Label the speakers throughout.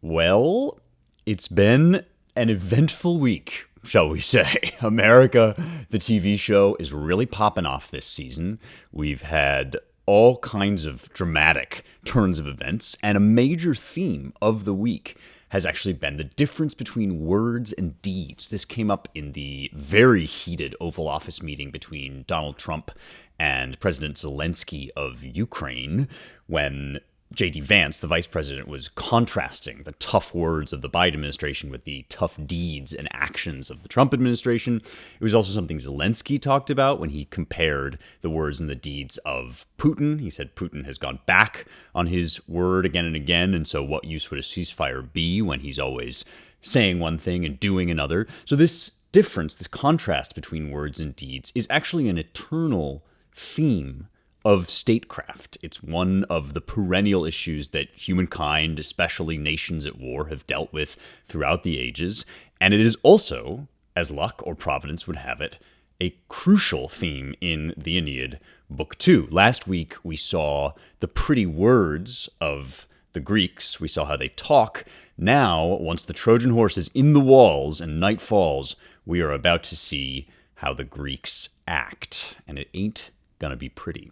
Speaker 1: Well, it's been an eventful week, shall we say. America, the TV show, is really popping off this season. We've had all kinds of dramatic turns of events, and a major theme of the week has actually been the difference between words and deeds. This came up in the very heated Oval Office meeting between Donald Trump and President Zelensky of Ukraine when J.D. Vance, the vice president, was contrasting the tough words of the Biden administration with the tough deeds and actions of the Trump administration. It was also something Zelensky talked about when he compared the words and the deeds of Putin. He said Putin has gone back on his word again and again, and so what use would a ceasefire be when he's always saying one thing and doing another? So this difference, this contrast between words and deeds, is actually an eternal theme of statecraft. It's one of the perennial issues that humankind, especially nations at war, have dealt with throughout the ages. And it is also, as luck or providence would have it, a crucial theme in the Aeneid, Book 2. Last week, we saw the pretty words of the Greeks. We saw how they talk. Now, once the Trojan horse is in the walls and night falls, we are about to see how the Greeks act. And it ain't gonna be pretty.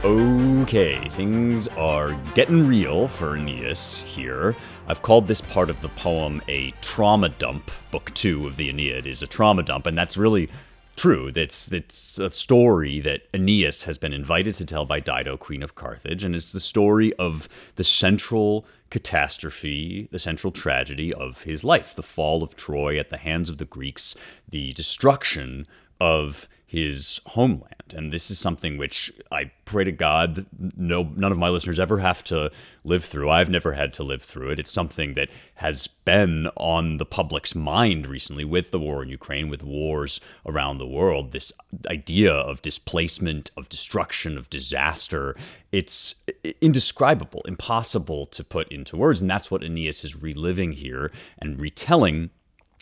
Speaker 1: Okay, things are getting real for Aeneas here. I've called this part of the poem a trauma dump. Book 2 of the Aeneid is a trauma dump, and that's really true. It's a story that Aeneas has been invited to tell by Dido, Queen of Carthage, and it's the story of the central catastrophe, the central tragedy of his life, the fall of Troy at the hands of the Greeks, the destruction of his homeland. And this is something which I pray to God none of my listeners ever have to live through. I've never had to live through it. It's something that has been on the public's mind recently with the war in Ukraine, with wars around the world. This idea of displacement, of destruction, of disaster, it's indescribable, impossible to put into words. And that's what Aeneas is reliving here and retelling.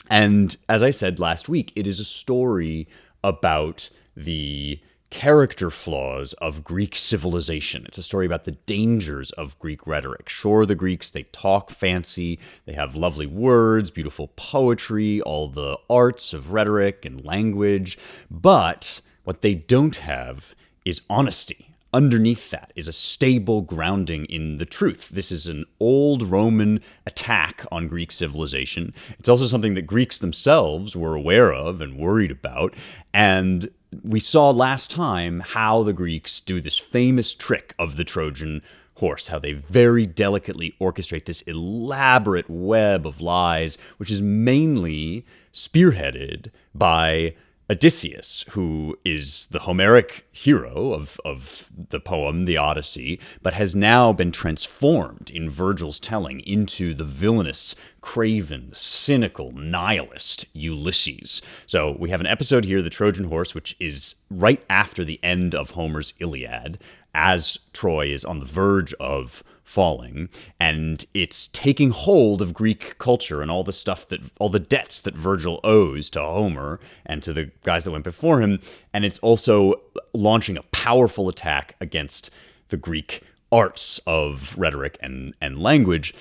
Speaker 1: And as I said last week, it is a story about the character flaws of Greek civilization. It's a story about the dangers of Greek rhetoric. Sure, the Greeks, they talk fancy, they have lovely words, beautiful poetry, all the arts of rhetoric and language, but what they don't have is honesty. Underneath that is a stable grounding in the truth. This is an old Roman attack on Greek civilization. It's also something that Greeks themselves were aware of and worried about. And we saw last time how the Greeks do this famous trick of the Trojan horse, how they very delicately orchestrate this elaborate web of lies, which is mainly spearheaded by Odysseus, who is the Homeric hero of the poem, the Odyssey, but has now been transformed in Virgil's telling into the villainous, craven, cynical, nihilist Ulysses. So we have an episode here, The Trojan Horse, which is right after the end of Homer's Iliad, as Troy is on the verge of falling, and it's taking hold of Greek culture and all the debts that Virgil owes to Homer and to the guys that went before him, and it's also launching a powerful attack against the Greek arts of rhetoric and language.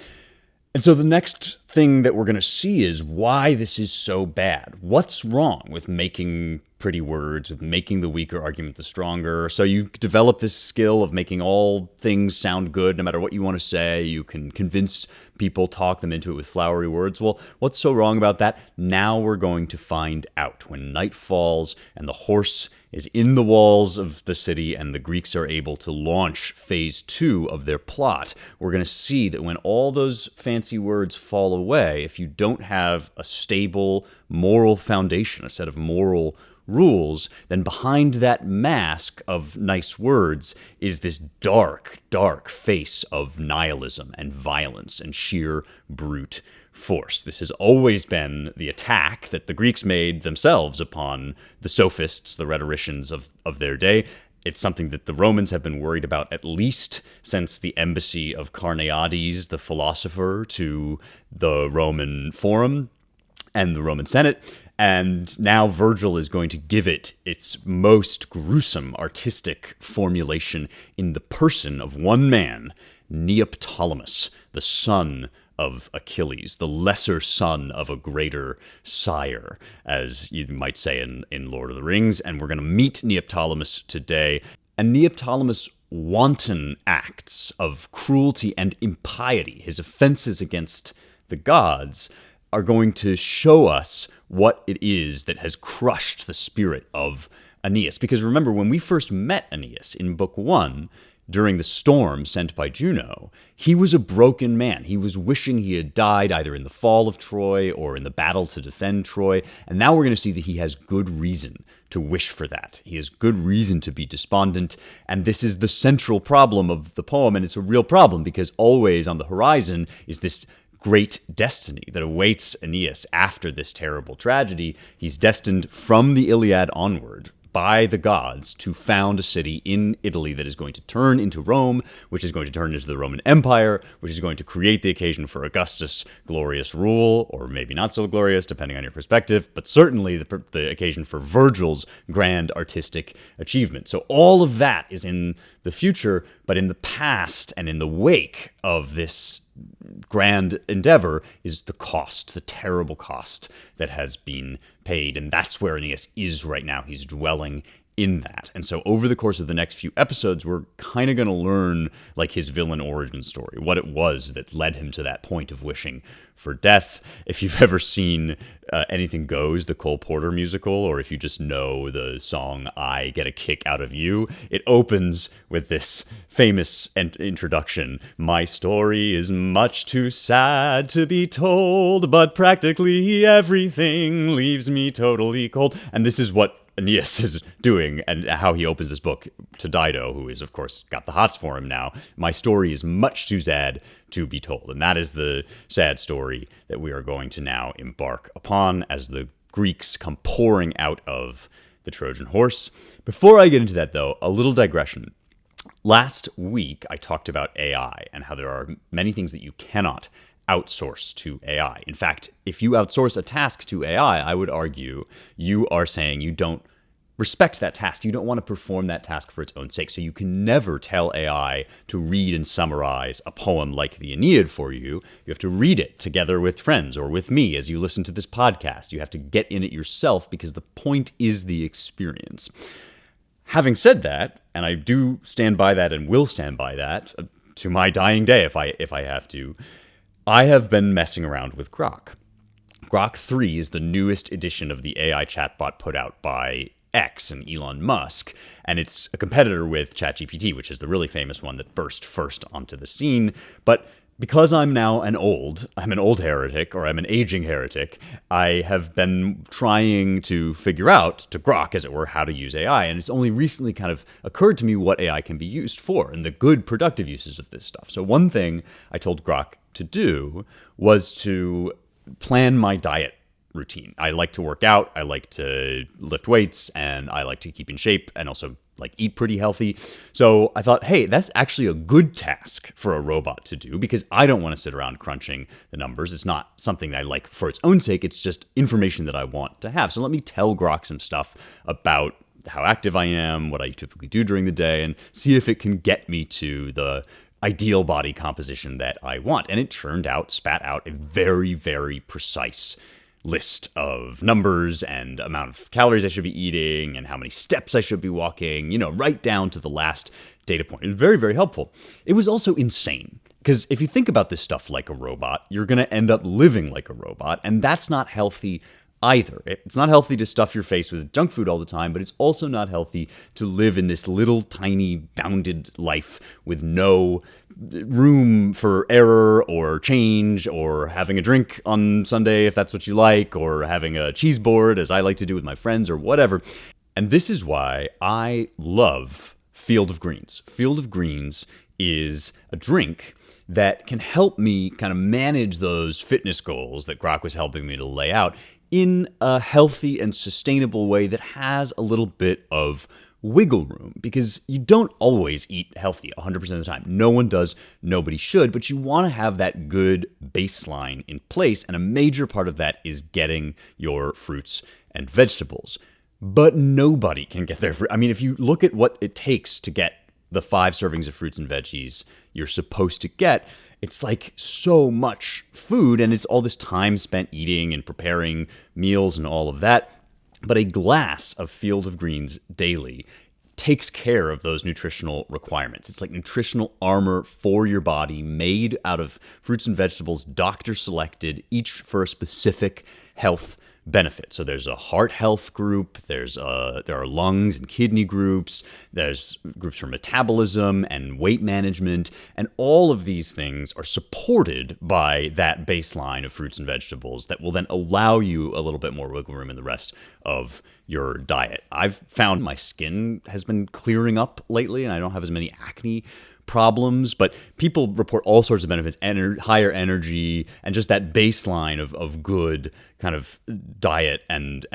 Speaker 1: And so the next thing that we're going to see is why this is so bad. What's wrong with making pretty words, with making the weaker argument the stronger? So you develop this skill of making all things sound good, no matter what you want to say. You can convince people, talk them into it with flowery words. Well, what's so wrong about that? Now we're going to find out. When night falls and the horse is in the walls of the city and the Greeks are able to launch phase 2 of their plot, we're going to see that when all those fancy words fall away, if you don't have a stable moral foundation, a set of moral rules, then behind that mask of nice words is this dark, dark face of nihilism and violence and sheer brute force. This has always been the attack that the Greeks made themselves upon the sophists, the rhetoricians of their day. It's something that the Romans have been worried about at least since the embassy of Carneades, the philosopher, to the Roman Forum and the Roman Senate. And now Virgil is going to give it its most gruesome artistic formulation in the person of one man, Neoptolemus, the son of Achilles, the lesser son of a greater sire, as you might say in Lord of the Rings. And we're going to meet Neoptolemus today. And Neoptolemus' wanton acts of cruelty and impiety, his offenses against the gods, are going to show us what it is that has crushed the spirit of Aeneas. Because remember, when we first met Aeneas in Book 1, during the storm sent by Juno, he was a broken man. He was wishing he had died either in the fall of Troy or in the battle to defend Troy. And now we're going to see that he has good reason to wish for that. He has good reason to be despondent. And this is the central problem of the poem. And it's a real problem because always on the horizon is this great destiny that awaits Aeneas after this terrible tragedy. He's destined from the Iliad onward by the gods to found a city in Italy that is going to turn into Rome, which is going to turn into the Roman Empire, which is going to create the occasion for Augustus' glorious rule, or maybe not so glorious, depending on your perspective, but certainly the occasion for Virgil's grand artistic achievement. So all of that is in the future, but in the past and in the wake of this grand endeavor is the cost, the terrible cost that has been paid. And that's where Aeneas is right now. He's dwelling in that. And so over the course of the next few episodes, we're kind of going to learn like his villain origin story, what it was that led him to that point of wishing for death. If you've ever seen Anything Goes, the Cole Porter musical, or if you just know the song I Get a Kick Out of You, it opens with this famous introduction. My story is much too sad to be told, but practically everything leaves me totally cold. And this is what Aeneas is doing and how he opens this book to Dido, who is, of course, got the hots for him now. My story is much too sad to be told. And that is the sad story that we are going to now embark upon as the Greeks come pouring out of the Trojan horse. Before I get into that, though, a little digression. Last week, I talked about AI and how there are many things that you cannot outsource to AI. In fact, if you outsource a task to AI, I would argue you are saying you don't respect that task. You don't want to perform that task for its own sake. So you can never tell AI to read and summarize a poem like the Aeneid for you. You have to read it together with friends or with me as you listen to this podcast. You have to get in it yourself because the point is the experience. Having said that, and I do stand by that and will stand by that to my dying day if I have to, I have been messing around with Grok. Grok 3 is the newest edition of the AI chatbot put out by X and Elon Musk, and it's a competitor with ChatGPT, which is the really famous one that burst first onto the scene. But because I'm now I'm an old heretic, or I'm an aging heretic, I have been trying to figure out, to Grok, as it were, how to use AI. And it's only recently kind of occurred to me what AI can be used for and the good productive uses of this stuff. So one thing I told Grok to do was to plan my diet routine. I like to work out, I like to lift weights, and I like to keep in shape and also like eat pretty healthy. So I thought, hey, that's actually a good task for a robot to do because I don't want to sit around crunching the numbers. It's not something that I like for its own sake. It's just information that I want to have. So let me tell Grok some stuff about how active I am, what I typically do during the day, and see if it can get me to the ideal body composition that I want. And it spat out a very, very precise list of numbers and amount of calories I should be eating and how many steps I should be walking, right down to the last data point. It was very, very helpful. It was also insane because if you think about this stuff like a robot, you're going to end up living like a robot, and that's not healthy either. It's not healthy to stuff your face with junk food all the time, but it's also not healthy to live in this little tiny bounded life with no room for error or change or having a drink on Sunday if that's what you like, or having a cheese board as I like to do with my friends or whatever. And this is why I love Field of Greens. Field of Greens is a drink that can help me kind of manage those fitness goals that Grok was helping me to lay out in a healthy and sustainable way that has a little bit of wiggle room, because you don't always eat healthy 100% of the time. No one does, nobody should, but you want to have that good baseline in place, and a major part of that is getting your fruits and vegetables. But nobody can get their fruit. I mean, if you look at what it takes to get the 5 servings of fruits and veggies you're supposed to get, it's like so much food, and it's all this time spent eating and preparing meals and all of that. But a glass of Field of Greens daily takes care of those nutritional requirements. It's like nutritional armor for your body, made out of fruits and vegetables, doctor selected, each for a specific health benefit. So there's a heart health group, there are lungs and kidney groups, there's groups for metabolism and weight management, and all of these things are supported by that baseline of fruits and vegetables that will then allow you a little bit more wiggle room in the rest of your diet. I've found my skin has been clearing up lately, and I don't have as many acne problems, but people report all sorts of benefits, higher energy, and just that baseline of good kind of diet and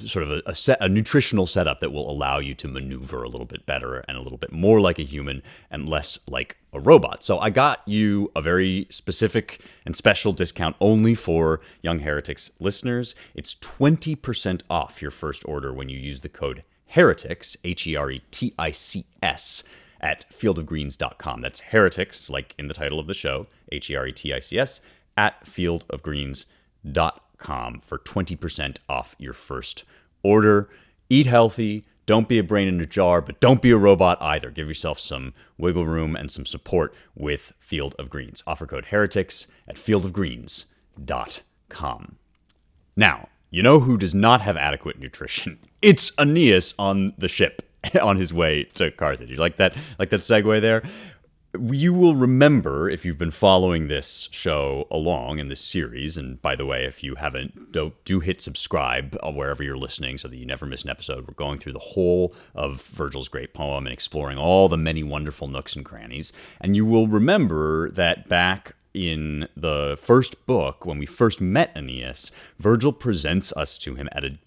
Speaker 1: sort of a nutritional setup that will allow you to maneuver a little bit better and a little bit more like a human and less like a robot. So I got you a very specific and special discount only for Young Heretics listeners. It's 20% off your first order when you use the code HERETICS, HERETICS, at fieldofgreens.com. That's Heretics, like in the title of the show, HERETICS, at fieldofgreens.com for 20% off your first order. Eat healthy. Don't be a brain in a jar, but don't be a robot either. Give yourself some wiggle room and some support with Field of Greens. Offer code Heretics at fieldofgreens.com. Now, you know who does not have adequate nutrition? It's Aeneas on the ship on his way to Carthage. You like that segue there? You will remember, if you've been following this show along in this series, and by the way, if you haven't, do hit subscribe wherever you're listening so that you never miss an episode. We're going through the whole of Virgil's great poem and exploring all the many wonderful nooks and crannies. And you will remember that back in the first book, when we first met Aeneas, Virgil presents us to him at a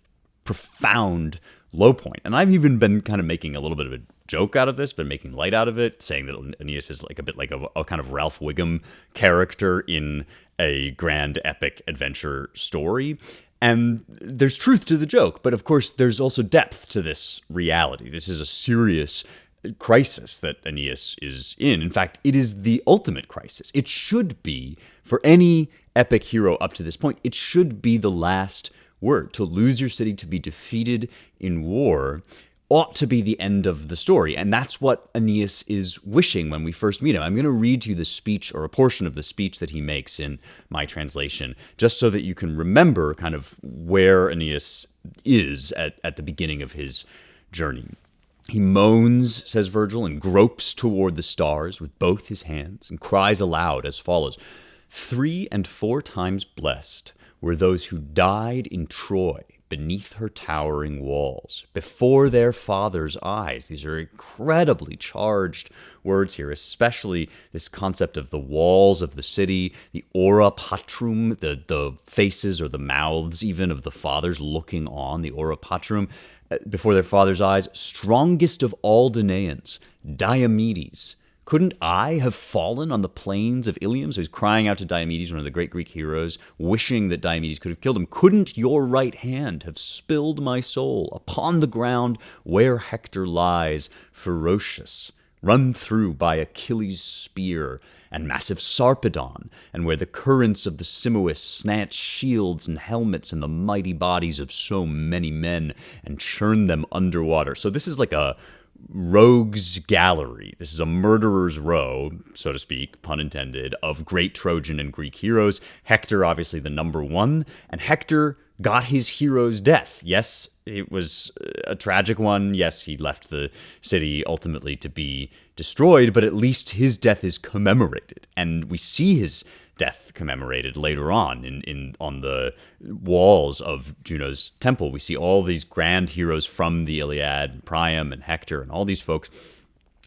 Speaker 1: profound low point. And I've even been kind of making a little bit of a joke out of this, been making light out of it, saying that Aeneas is like a bit like a kind of Ralph Wiggum character in a grand epic adventure story. And there's truth to the joke, but of course there's also depth to this reality. This is a serious crisis that Aeneas is in. In fact, it is the ultimate crisis. It should be, for any epic hero up to this point, it should be the last word. To lose your city, to be defeated in war, ought to be the end of the story. And that's what Aeneas is wishing when we first meet him. I'm going to read to you the speech, or a portion of the speech that he makes in my translation, just so that you can remember kind of where Aeneas is at the beginning of his journey. He moans, says Virgil, and gropes toward the stars with both his hands, and cries aloud as follows: 3 and 4 times blessed were those who died in Troy beneath her towering walls, before their father's eyes. These are incredibly charged words here, especially this concept of the walls of the city, the aura patrum, the faces or the mouths even of the fathers looking on, the aura patrum, before their father's eyes. Strongest of all Danaans, Diomedes. Couldn't I have fallen on the plains of Ilium? So he's crying out to Diomedes, one of the great Greek heroes, wishing that Diomedes could have killed him. Couldn't your right hand have spilled my soul upon the ground where Hector lies, ferocious, run through by Achilles' spear and massive Sarpedon, and where the currents of the Simois snatch shields and helmets and the mighty bodies of so many men and churn them underwater? So this is like a rogues gallery. This is a murderer's row, so to speak, pun intended, of great Trojan and Greek heroes. Hector, obviously the number one, and Hector got his hero's death. Yes, it was a tragic one. Yes, he left the city ultimately to be destroyed, but at least his death is commemorated, and we see his death commemorated later on on the walls of Juno's temple. We see all these grand heroes from the Iliad, Priam and Hector and all these folks.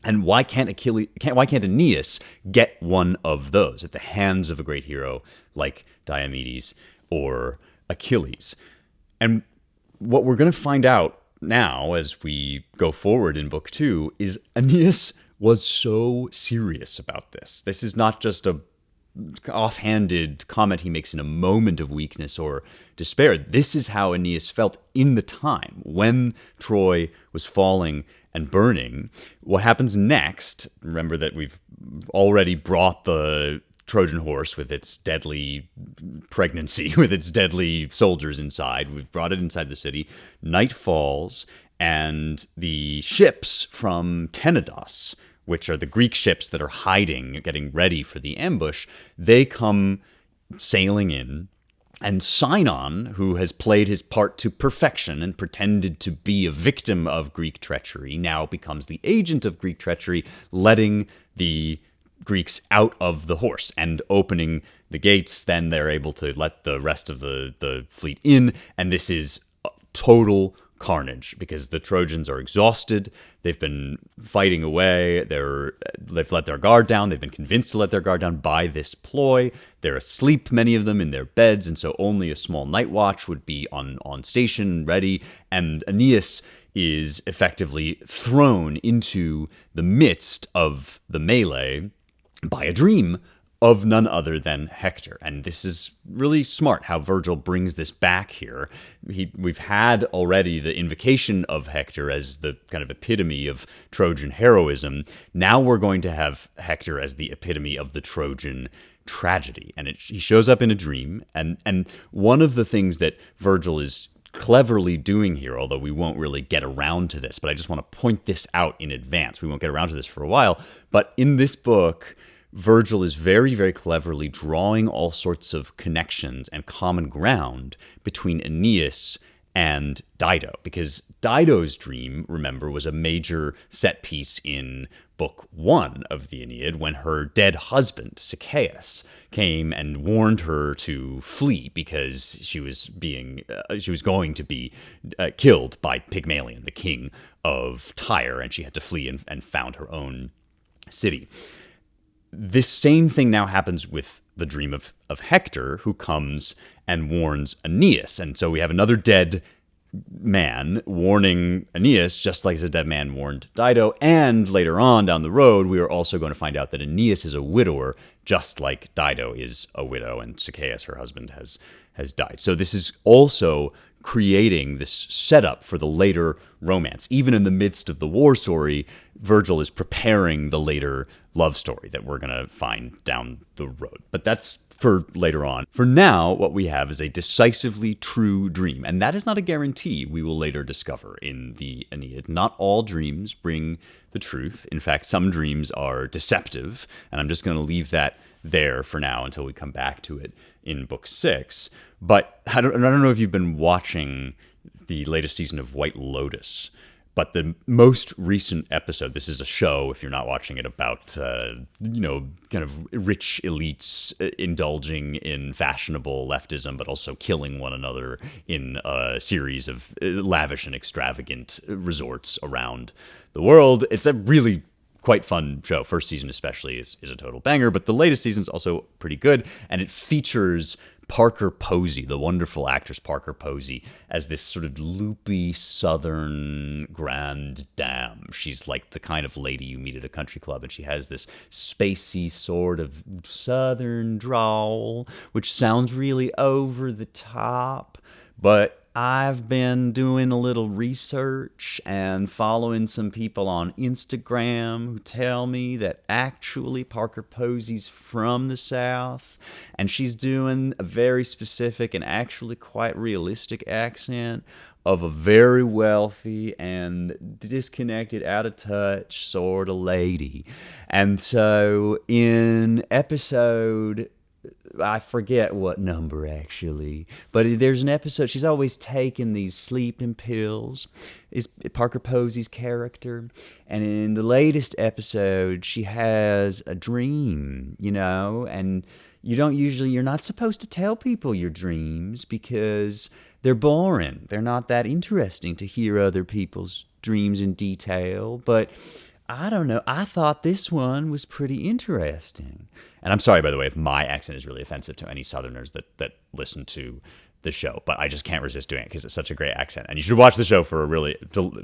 Speaker 1: And why can't Aeneas get one of those at the hands of a great hero like Diomedes or Achilles? And what we're going to find out now as we go forward in book 2 is Aeneas was so serious about this. This is not just a offhanded comment he makes in a moment of weakness or despair. This is how Aeneas felt in the time when Troy was falling and burning. What happens next, remember that we've already brought the Trojan horse with its deadly pregnancy, with its deadly soldiers inside. We've brought it inside the city. Night falls, and the ships from Tenedos, which are the Greek ships that are hiding, getting ready for the ambush, they come sailing in. And Sinon, who has played his part to perfection and pretended to be a victim of Greek treachery, now becomes the agent of Greek treachery, letting the Greeks out of the horse and opening the gates. Then they're able to let the rest of the fleet in, and this is total carnage because the Trojans are exhausted. They've been fighting away. They've let their guard down. They've been convinced to let their guard down by this ploy. They're asleep, many of them, in their beds, and so only a small night watch would be on station, ready. And Aeneas is effectively thrown into the midst of the melee by a dream of none other than Hector. And this is really smart how Virgil brings this back here. We've had already the invocation of Hector as the kind of epitome of Trojan heroism. Now we're going to have Hector as the epitome of the Trojan tragedy. And he shows up in a dream. And one of the things that Virgil is cleverly doing here, although we won't really get around to this, but I just want to point this out in advance. We won't get around to this for a while. But in this book, Virgil is very, very cleverly drawing all sorts of connections and common ground between Aeneas and Dido, because Dido's dream, remember, was a major set piece in Book 1 of the Aeneid when her dead husband, Sichaeus, came and warned her to flee because she was going to be killed by Pygmalion, the king of Tyre, and she had to flee and found her own city. This same thing now happens with the dream of Hector, who comes and warns Aeneas. And so we have another dead man warning Aeneas, just like the dead man warned Dido. And later on down the road, we are also going to find out that Aeneas is a widower, just like Dido is a widow, and Sichaeus, her husband, has died. So this is also creating this setup for the later romance. Even in the midst of the war story, Virgil is preparing the later love story that we're going to find down the road. But that's for later on. For now, what we have is a decisively true dream, and that is not a guarantee, we will later discover in the Aeneid. Not all dreams bring the truth. In fact, some dreams are deceptive, and I'm just going to leave that there for now until we come back to it in Book 6. But I don't know if you've been watching the latest season of White Lotus, but the most recent episode, this is a show, if you're not watching it, about, kind of rich elites indulging in fashionable leftism, but also killing one another in a series of lavish and extravagant resorts around the world. It's a really quite fun show. First season especially is a total banger, but the latest season's also pretty good, and it features Parker Posey, the wonderful actress Parker Posey, as this sort of loopy southern grande dame. She's like the kind of lady you meet at a country club, and she has this spacey sort of southern drawl, which sounds really over the top, but I've been doing a little research and following some people on Instagram who tell me that actually Parker Posey's from the South, and she's doing a very specific and actually quite realistic accent of a very wealthy and disconnected, out of touch sort of lady. And so in episode, I forget what number actually, but there's an episode, she's always taking these sleeping pills, is Parker Posey's character, and in the latest episode, she has a dream, and you're not supposed to tell people your dreams because they're boring. They're not that interesting to hear other people's dreams in detail, but I don't know. I thought this one was pretty interesting. And I'm sorry, by the way, if my accent is really offensive to any Southerners that listen to the show, but I just can't resist doing it because it's such a great accent. And you should watch the show for a really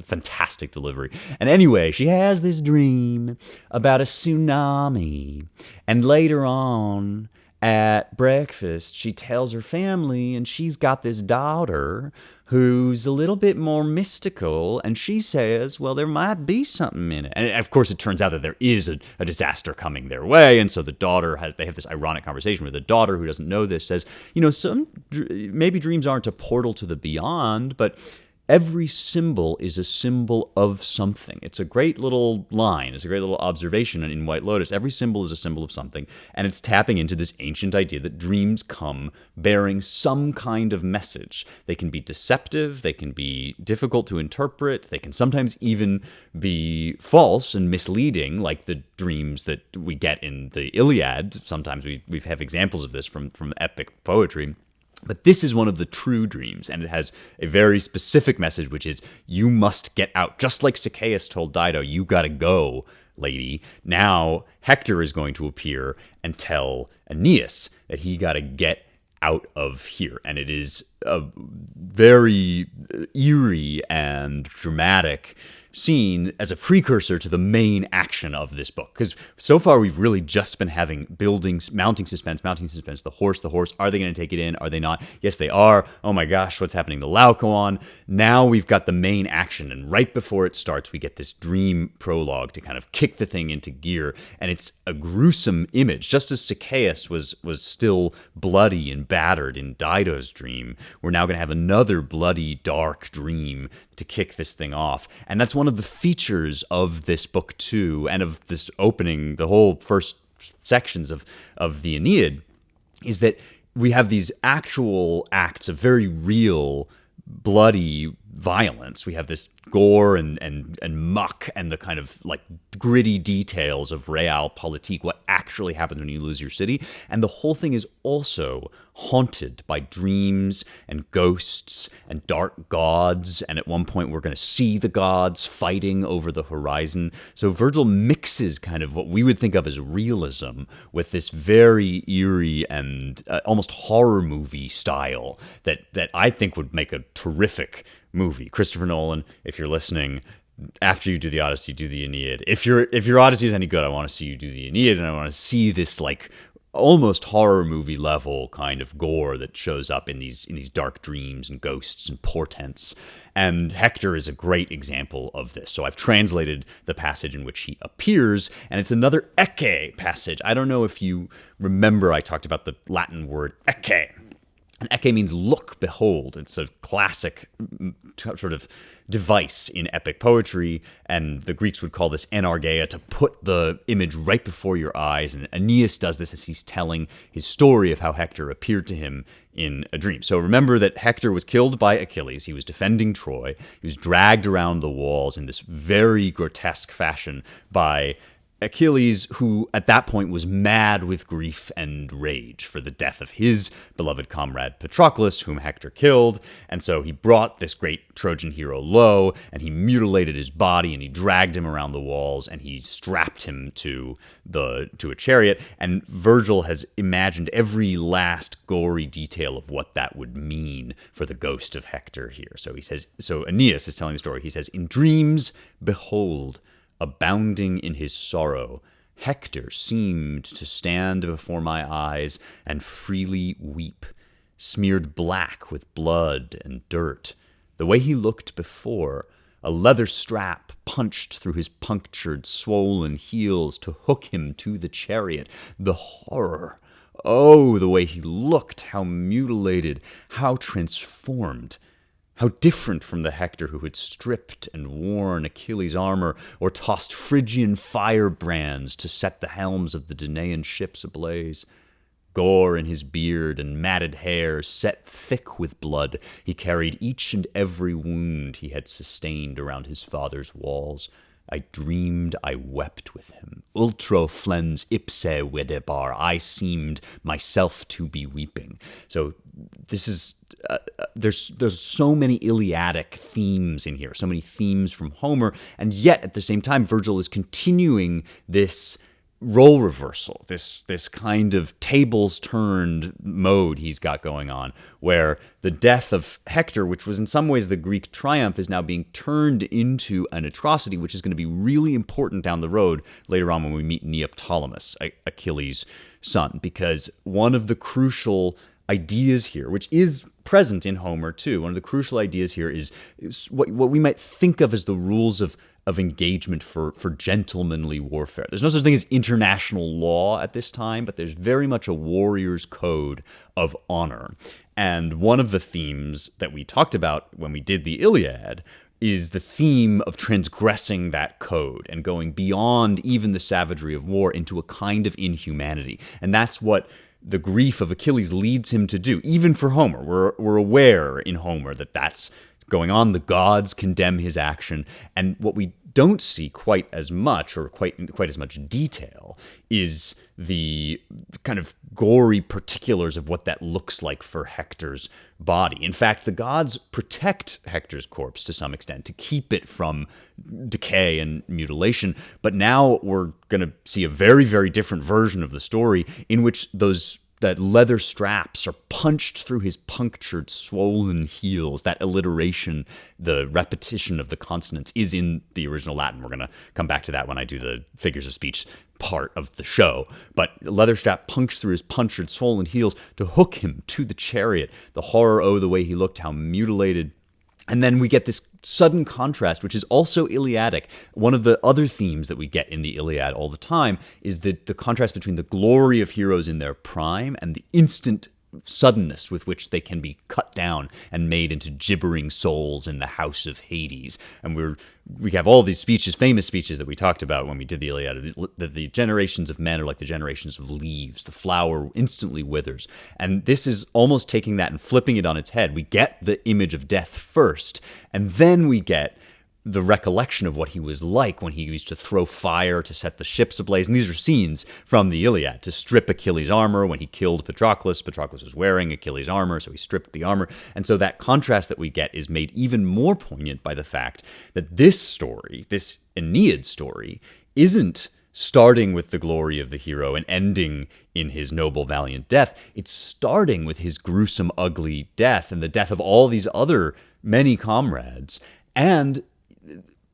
Speaker 1: fantastic delivery. And anyway, she has this dream about a tsunami. And later on, at breakfast, she tells her family, and she's got this daughter who's a little bit more mystical, and she says, well, there might be something in it. And of course, it turns out that there is a disaster coming their way, and so the daughter they have this ironic conversation where the daughter, who doesn't know this, says, maybe dreams aren't a portal to the beyond, but every symbol is a symbol of something. It's a great little line. It's a great little observation in White Lotus. Every symbol is a symbol of something, and it's tapping into this ancient idea that dreams come bearing some kind of message. They can be deceptive. They can be difficult to interpret. They can sometimes even be false and misleading, like the dreams that we get in the Iliad. Sometimes we have examples of this from epic poetry. But this is one of the true dreams, and it has a very specific message, which is, you must get out. Just like Sichaeus told Dido, you gotta go, lady. Now Hector is going to appear and tell Aeneas that he gotta get out of here. And it is a very eerie and dramatic scene as a precursor to the main action of this book. Because so far we've really just been having buildings, mounting suspense, the horse, are they going to take it in? Are they not? Yes, they are. Oh my gosh, what's happening to Laocoon? Now we've got the main action, and right before it starts, we get this dream prologue to kind of kick the thing into gear, and it's a gruesome image. Just as Sichaeus was still bloody and battered in Dido's dream, we're now going to have another bloody, dark dream to kick this thing off. And that's one of the features of this book too, and of this opening, the whole first sections of the Aeneid, is that we have these actual acts of very real, bloody violence. We have this gore and muck and the kind of like gritty details of realpolitik, what actually happens when you lose your city. And the whole thing is also haunted by dreams and ghosts and dark gods. And at one point we're going to see the gods fighting over the horizon. So Virgil mixes kind of what we would think of as realism with this very eerie and almost horror movie style that I think would make a terrific movie. Christopher Nolan, if you're listening, after you do the Odyssey, do the Aeneid. If your Odyssey is any good, I want to see you do the Aeneid, and I want to see this like almost horror movie level kind of gore that shows up in these dark dreams and ghosts and portents. And Hector is a great example of this. So I've translated the passage in which he appears, and it's another ecce passage. I don't know if you remember, I talked about the Latin word ecce. And ecce means look, behold. It's a classic sort of device in epic poetry, and the Greeks would call this enargeia, to put the image right before your eyes. And Aeneas does this as he's telling his story of how Hector appeared to him in a dream. So remember that Hector was killed by Achilles. He was defending Troy. He was dragged around the walls in this very grotesque fashion by Achilles, who at that point was mad with grief and rage for the death of his beloved comrade Patroclus, whom Hector killed. And so he brought this great Trojan hero low, and he mutilated his body, and he dragged him around the walls, and he strapped him to a chariot. And Virgil has imagined every last gory detail of what that would mean for the ghost of Hector here. So he says, so Aeneas is telling the story. He says, in dreams, behold, abounding in his sorrow, Hector seemed to stand before my eyes and freely weep, smeared black with blood and dirt. The way he looked before, a leather strap punched through his punctured, swollen heels to hook him to the chariot. The horror! Oh, the way he looked, how mutilated, how transformed. How different from the Hector who had stripped and worn Achilles' armor, or tossed Phrygian firebrands to set the helms of the Danaan ships ablaze. Gore in his beard and matted hair, set thick with blood, he carried each and every wound he had sustained around his father's walls. I dreamed I wept with him. Ultro flens ipse videbar. I seemed myself to be weeping. So this is there's so many Iliadic themes in here, so many themes from Homer, and yet at the same time Virgil is continuing this role reversal, this kind of tables turned mode he's got going on, where the death of Hector, which was in some ways the Greek triumph, is now being turned into an atrocity, which is going to be really important down the road later on when we meet Neoptolemus, Achilles' son, because one of the crucial ideas here, which is present in Homer too, one of the crucial ideas here is what we might think of as the rules of engagement for gentlemanly warfare. There's no such thing as international law at this time, but there's very much a warrior's code of honor. And one of the themes that we talked about when we did the Iliad is the theme of transgressing that code and going beyond even the savagery of war into a kind of inhumanity. And that's what the grief of Achilles leads him to do, even for Homer. We're aware in Homer that that's going on. The gods condemn his action. And what we don't see quite as much, or quite as much detail, is the kind of gory particulars of what that looks like for Hector's body. In fact, the gods protect Hector's corpse to some extent to keep it from decay and mutilation. But now we're going to see a very, very different version of the story in which that leather straps are punched through his punctured, swollen heels. That alliteration, the repetition of the consonants, is in the original Latin. We're going to come back to that when I do the figures of speech part of the show. But leather strap punched through his punctured, swollen heels to hook him to the chariot. The horror, oh, the way he looked, how mutilated. And then we get this sudden contrast, which is also Iliadic. One of the other themes that we get in the Iliad all the time is the contrast between the glory of heroes in their prime and the instant suddenness with which they can be cut down and made into gibbering souls in the house of Hades. And we have all these speeches, famous speeches that we talked about when we did the Iliad, that the generations of men are like the generations of leaves. The flower instantly withers. And this is almost taking that and flipping it on its head. We get the image of death first, and then we get the recollection of what he was like when he used to throw fire to set the ships ablaze. And these are scenes from the Iliad, to strip Achilles' armor when he killed Patroclus. Patroclus was wearing Achilles' armor, so he stripped the armor. And so that contrast that we get is made even more poignant by the fact that this story, this Aeneid story, isn't starting with the glory of the hero and ending in his noble, valiant death. It's starting with his gruesome, ugly death and the death of all these other many comrades, and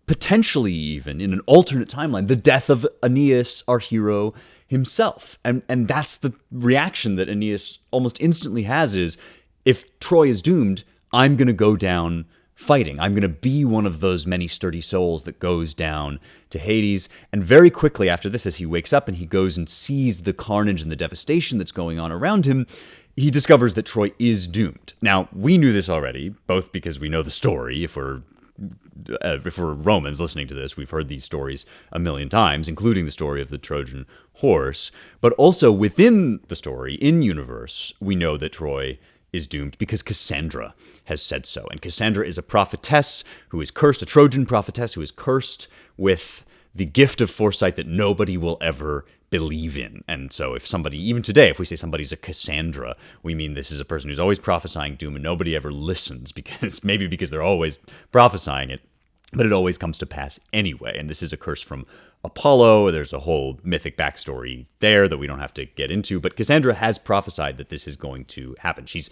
Speaker 1: potentially even in an alternate timeline, the death of Aeneas, our hero himself. And that's the reaction that Aeneas almost instantly has is, if Troy is doomed, I'm going to go down fighting. I'm going to be one of those many sturdy souls that goes down to Hades. And very quickly after this, as he wakes up and he goes and sees the carnage and the devastation that's going on around him, he discovers that Troy is doomed. Now, we knew this already, both because we know the story. If we're Romans listening to this, we've heard these stories a million times, including the story of the Trojan horse. But also within the story, in universe, we know that Troy is doomed because Cassandra has said so. And Cassandra is a prophetess who is cursed, a Trojan prophetess who is cursed with the gift of foresight that nobody will ever believe in. And so if somebody, even today, if we say somebody's a Cassandra, we mean this is a person who's always prophesying doom and nobody ever listens, because they're always prophesying it, but it always comes to pass anyway. And this is a curse from Apollo. There's a whole mythic backstory there that we don't have to get into, but Cassandra has prophesied that this is going to happen. She's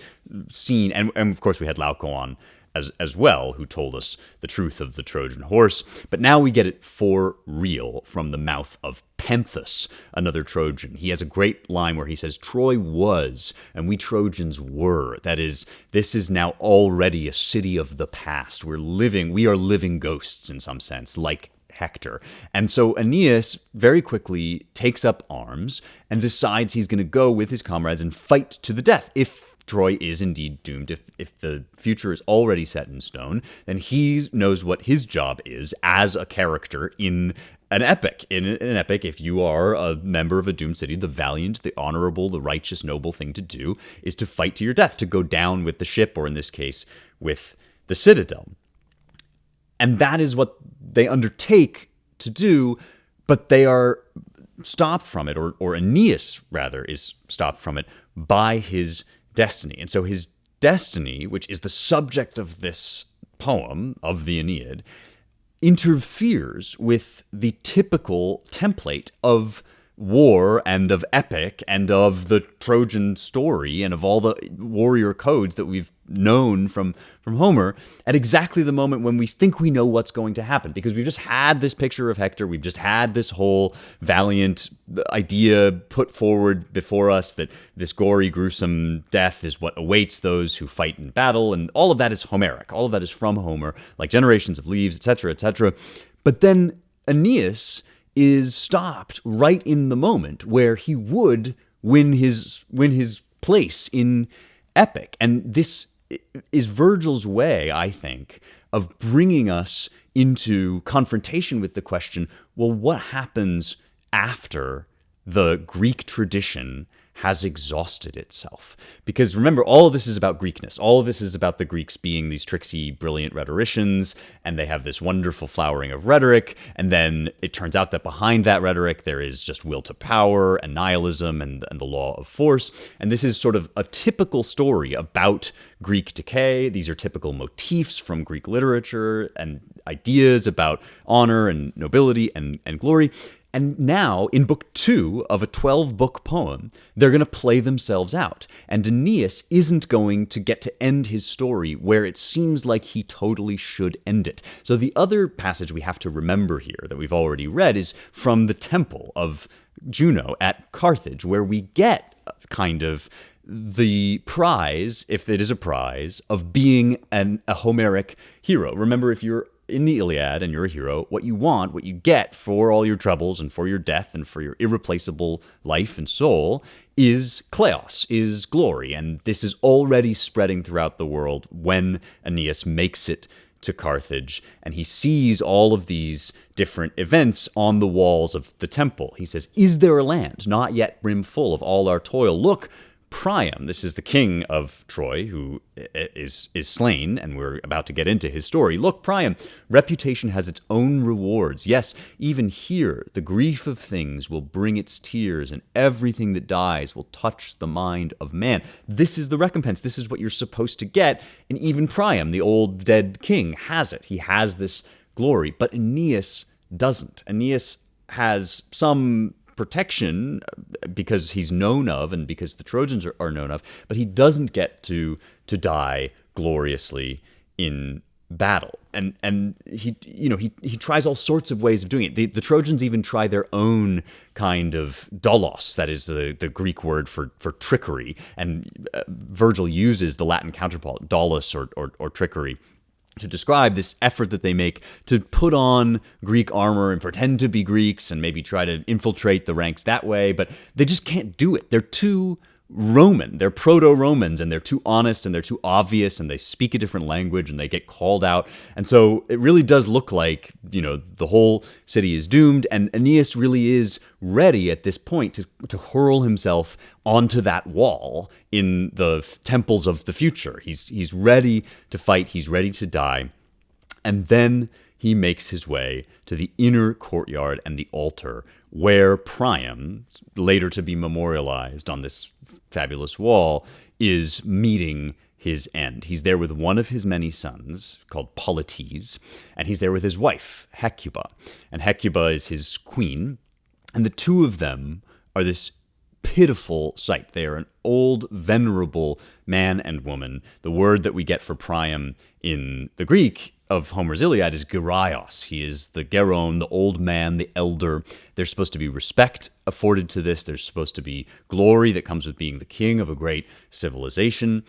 Speaker 1: seen, and of course we had Laocoon as well, who told us the truth of the Trojan horse. But now we get it for real from the mouth of Penthus, another Trojan. He has a great line where he says, Troy was, and we Trojans were. That is, this is now already a city of the past. We are living ghosts in some sense, like Hector. And so Aeneas very quickly takes up arms and decides he's going to go with his comrades and fight to the death. If Troy is indeed doomed, if the future is already set in stone, then he knows what his job is as a character in an epic. In an epic, if you are a member of a doomed city, the valiant, the honorable, the righteous, noble thing to do is to fight to your death, to go down with the ship, or in this case, with the citadel. And that is what they undertake to do, but they are stopped from it, or Aeneas, rather, is stopped from it by his destiny. And so his destiny, which is the subject of this poem of the Aeneid, interferes with the typical template of war and of epic and of the Trojan story and of all the warrior codes that we've known from Homer at exactly the moment when we think we know what's going to happen, because we've just had this picture of Hector, we've just had this whole valiant idea put forward before us that this gory, gruesome death is what awaits those who fight in battle, and all of that is Homeric, all of that is from Homer, like generations of leaves, etc., etc. But then Aeneas is stopped right in the moment where he would win his place in epic. And this is Virgil's way, I think, of bringing us into confrontation with the question, well, what happens after the Greek tradition has exhausted itself? Because remember, all of this is about Greekness. All of this is about the Greeks being these tricksy, brilliant rhetoricians, and they have this wonderful flowering of rhetoric, and then it turns out that behind that rhetoric there is just will to power and nihilism and the law of force. And this is sort of a typical story about Greek decay. These are typical motifs from Greek literature and ideas about honor and nobility and glory. And now, in book 2 of a 12-book poem, they're going to play themselves out. And Aeneas isn't going to get to end his story where it seems like he totally should end it. So the other passage we have to remember here that we've already read is from the temple of Juno at Carthage, where we get kind of the prize, if it is a prize, of being a Homeric hero. Remember, if you're in the Iliad and you're a hero, what you want, what you get for all your troubles and for your death and for your irreplaceable life and soul is kleos, is glory. And this is already spreading throughout the world when Aeneas makes it to Carthage and he sees all of these different events on the walls of the temple. He says, "Is there a land not yet brimful of all our toil? Look, Priam," this is the king of Troy, who is slain, and we're about to get into his story. "Look, Priam, reputation has its own rewards. Yes, even here, the grief of things will bring its tears, and everything that dies will touch the mind of man." This is the recompense. This is what you're supposed to get. And even Priam, the old dead king, has it. He has this glory. But Aeneas doesn't. Aeneas has some protection because he's known of and because the Trojans are known of, but he doesn't get to die gloriously in battle. And he tries all sorts of ways of doing it. The Trojans even try their own kind of dolos, that is the Greek word for trickery, and Virgil uses the Latin counterpart dolos or trickery to describe this effort that they make to put on Greek armor and pretend to be Greeks and maybe try to infiltrate the ranks that way, but they just can't do it. They're too Roman. They're proto-Romans, and they're too honest, and they're too obvious, and they speak a different language, and they get called out. And so it really does look like, the whole city is doomed, and Aeneas really is ready at this point to hurl himself onto that wall in the temples of the future. He's ready to fight. He's ready to die. And then he makes his way to the inner courtyard and the altar where Priam, later to be memorialized on this fabulous wall, is meeting his end. He's there with one of his many sons called Polites, and he's there with his wife, Hecuba. And Hecuba is his queen, and the two of them are this pitiful sight. They are an old, venerable man and woman. The word that we get for Priam in the Greek of Homer's Iliad is geraios. He is the geron, the old man, the elder. There's supposed to be respect afforded to this. There's supposed to be glory that comes with being the king of a great civilization.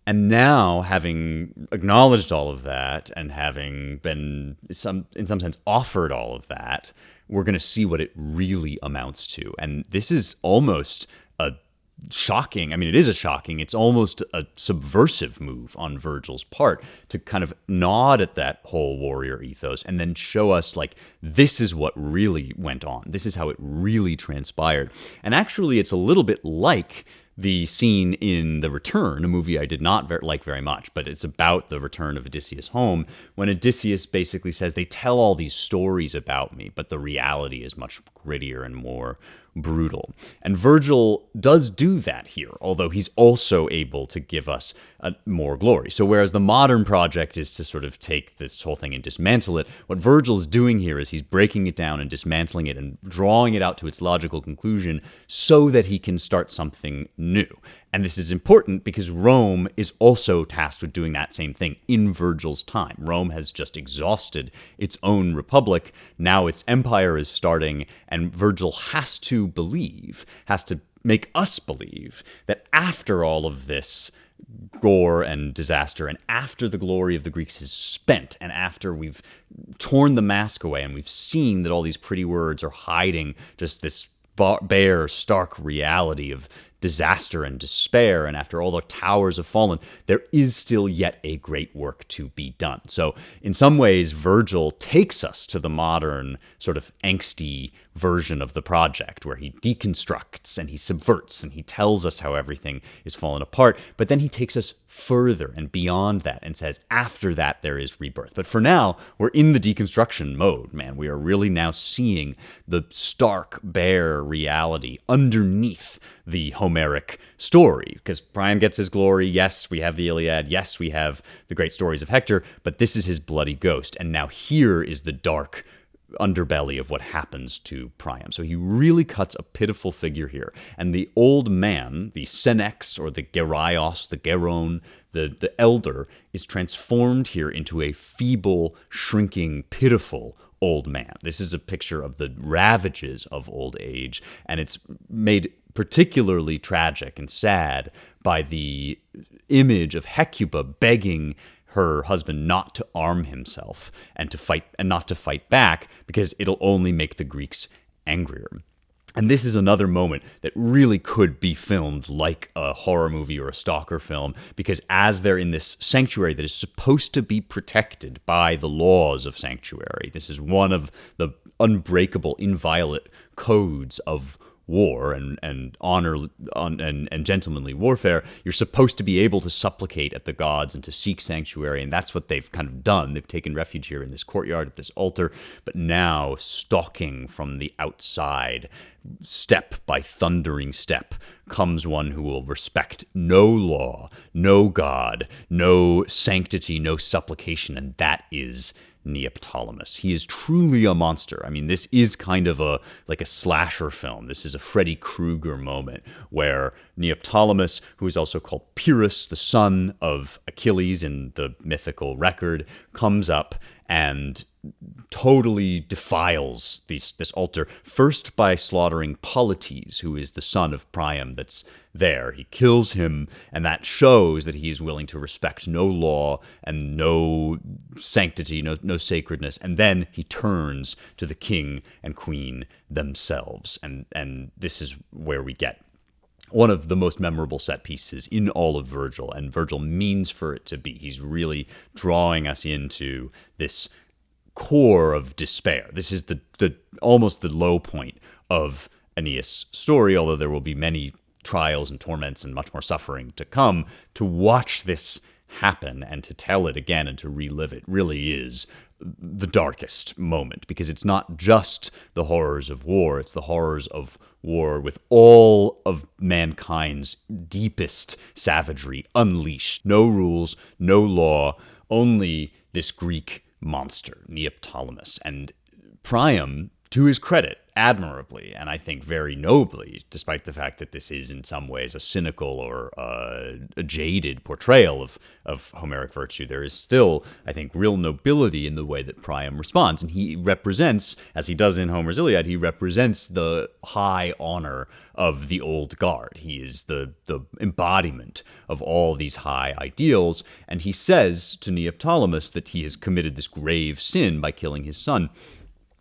Speaker 1: And now, having acknowledged all of that and having been, in some sense, offered all of that, we're going to see what it really amounts to. And this is almost a shocking, it is a shocking, it's almost a subversive move on Virgil's part to kind of nod at that whole warrior ethos and then show us, this is what really went on. This is how it really transpired. And actually, it's a little bit like the scene in The Return, a movie I did not like very much, but it's about the return of Odysseus home, when Odysseus basically says, they tell all these stories about me, but the reality is much grittier and more brutal. And Virgil does do that here, although he's also able to give us more glory. So whereas the modern project is to sort of take this whole thing and dismantle it, what Virgil's doing here is he's breaking it down and dismantling it and drawing it out to its logical conclusion so that he can start something new. And this is important because Rome is also tasked with doing that same thing in Virgil's time. Rome has just exhausted its own republic. Now its empire is starting, and Virgil has to make us believe that after all of this gore and disaster, and after the glory of the Greeks is spent, and after we've torn the mask away and we've seen that all these pretty words are hiding just this bare, stark reality of disaster and despair, and after all the towers have fallen, there is still yet a great work to be done. So in some ways, Virgil takes us to the modern sort of angsty version of the project, where he deconstructs and he subverts and he tells us how everything is fallen apart, but then he takes us further and beyond that and says, after that, there is rebirth. But for now, we're in the deconstruction mode, man. We are really now seeing the stark, bare reality underneath the Homeric story, because Priam gets his glory. Yes, we have the Iliad. Yes, we have the great stories of Hector, but this is his bloody ghost. And now here is the dark underbelly of what happens to Priam. So he really cuts a pitiful figure here. And the old man, the Senex or the Geraios, the Geron, the elder, is transformed here into a feeble, shrinking, pitiful old man. This is a picture of the ravages of old age, and it's made particularly tragic and sad by the image of Hecuba begging her husband not to arm himself and not to fight back, because it'll only make the Greeks angrier. And this is another moment that really could be filmed like a horror movie or a stalker film, because as they're in this sanctuary that is supposed to be protected by the laws of sanctuary, this is one of the unbreakable, inviolate codes of war and honor and gentlemanly warfare. You're supposed to be able to supplicate at the gods and to seek sanctuary, and that's what they've kind of done. They've taken refuge here in this courtyard of this altar, but now, stalking from the outside, step by thundering step, comes one who will respect no law, no god, no sanctity, no supplication, and that is Neoptolemus. He is truly a monster. I mean, this is kind of like a slasher film. This is a Freddy Krueger moment where Neoptolemus, who is also called Pyrrhus, the son of Achilles in the mythical record, comes up and totally defiles this altar, first by slaughtering Polites, who is the son of Priam that's there. He kills him, and that shows that he is willing to respect no law and no sanctity, no sacredness. And then he turns to the king and queen themselves. And this is where we get one of the most memorable set pieces in all of Virgil, and Virgil means for it to be. He's really drawing us into this core of despair. This is the almost the low point of Aeneas' story, although there will be many trials and torments and much more suffering to come. To watch this happen and to tell it again and to relive it really is the darkest moment, because it's not just the horrors of war, it's the horrors of war with all of mankind's deepest savagery unleashed. No rules, no law, only this Greek monster, Neoptolemus. And Priam, to his credit, admirably, and I think very nobly, despite the fact that this is in some ways a cynical or a jaded portrayal of Homeric virtue, there is still, I think, real nobility in the way that Priam responds. And he represents, as he does in Homer's Iliad, he represents the high honor of the old guard. He is the embodiment of all these high ideals, and he says to Neoptolemus that he has committed this grave sin by killing his son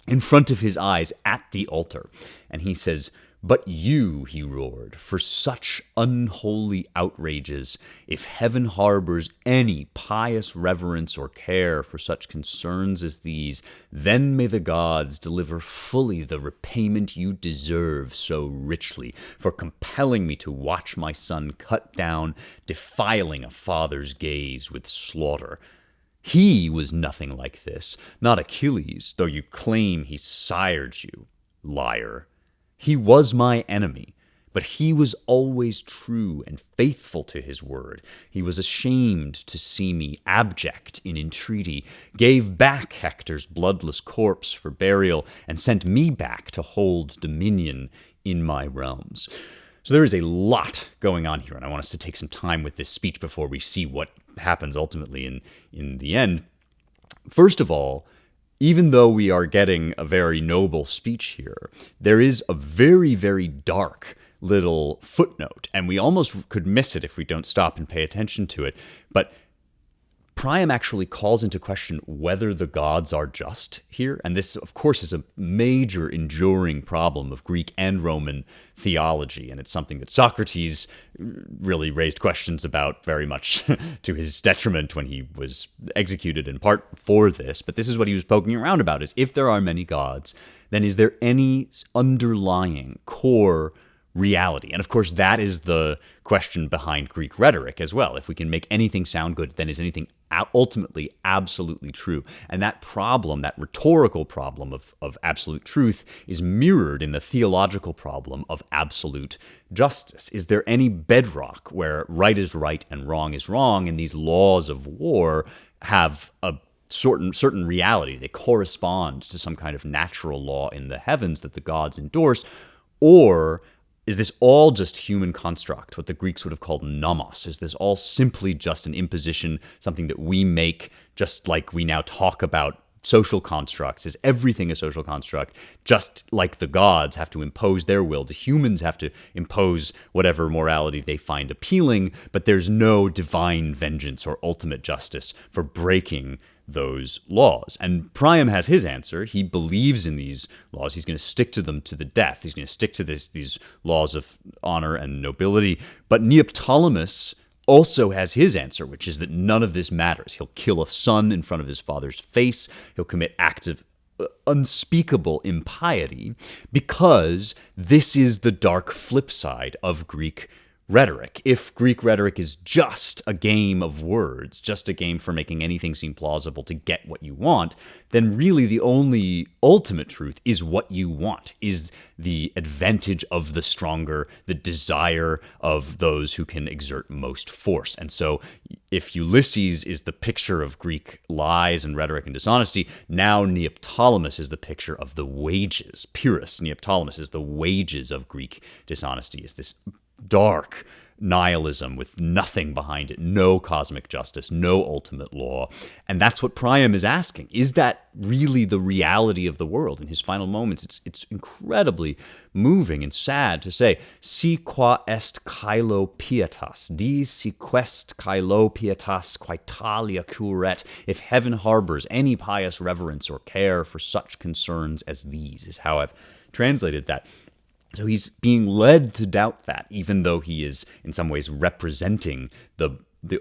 Speaker 1: in front of his eyes at the altar. And he says, But you, he roared, for such unholy outrages, if heaven harbors any pious reverence or care for such concerns as these, then may the gods deliver fully the repayment you deserve so richly, for compelling me to watch my son cut down, defiling a father's gaze with slaughter. He was nothing like this, not Achilles, though you claim he sired you. Liar. He was my enemy, but he was always true and faithful to his word. He was ashamed to see me abject in entreaty, gave back Hector's bloodless corpse for burial, and sent me back to hold dominion in my realms. So there is a lot going on here, and I want us to take some time with this speech before we see what happens ultimately in the end. First of all, even though we are getting a very noble speech here, there is a very, very dark little footnote, and we almost could miss it if we don't stop and pay attention to it. But Priam actually calls into question whether the gods are just here. And this, of course, is a major enduring problem of Greek and Roman theology. And it's something that Socrates really raised questions about very much to his detriment when he was executed in part for this. But this is what he was poking around about, is if there are many gods, then is there any underlying core reality? And of course, that is the question behind Greek rhetoric as well. If we can make anything sound good, then is anything ultimately absolutely true? And that problem, that rhetorical problem of absolute truth, is mirrored in the theological problem of absolute justice. Is there any bedrock where right is right and wrong is wrong, and these laws of war have a certain reality? They correspond to some kind of natural law in the heavens that the gods endorse? Or is this all just human construct, what the Greeks would have called nomos? Is this all simply just an imposition, something that we make, just like we now talk about social constructs? Is everything a social construct, just like the gods have to impose their will? The humans have to impose whatever morality they find appealing, but there's no divine vengeance or ultimate justice for breaking those laws. And Priam has his answer. He believes in these laws. He's going to stick to them to the death. He's going to stick to these laws of honor and nobility. But Neoptolemus also has his answer, which is that none of this matters. He'll kill a son in front of his father's face. He'll commit acts of unspeakable impiety, because this is the dark flip side of Greek rhetoric. If Greek rhetoric is just a game of words, just a game for making anything seem plausible to get what you want, then really the only ultimate truth is what you want, is the advantage of the stronger, the desire of those who can exert most force. And so if Ulysses is the picture of Greek lies and rhetoric and dishonesty, now Neoptolemus is the picture of the wages. Pyrrhus, Neoptolemus, is the wages of Greek dishonesty, is this dark nihilism with nothing behind it, no cosmic justice, no ultimate law. And that's what Priam is asking. Is that really the reality of the world? In his final moments, it's incredibly moving and sad to say, si qua est caelo pietas, di si quest caelo pietas quaetalia curet, if heaven harbors any pious reverence or care for such concerns as these, is how I've translated that. So he's being led to doubt that, even though he is in some ways representing the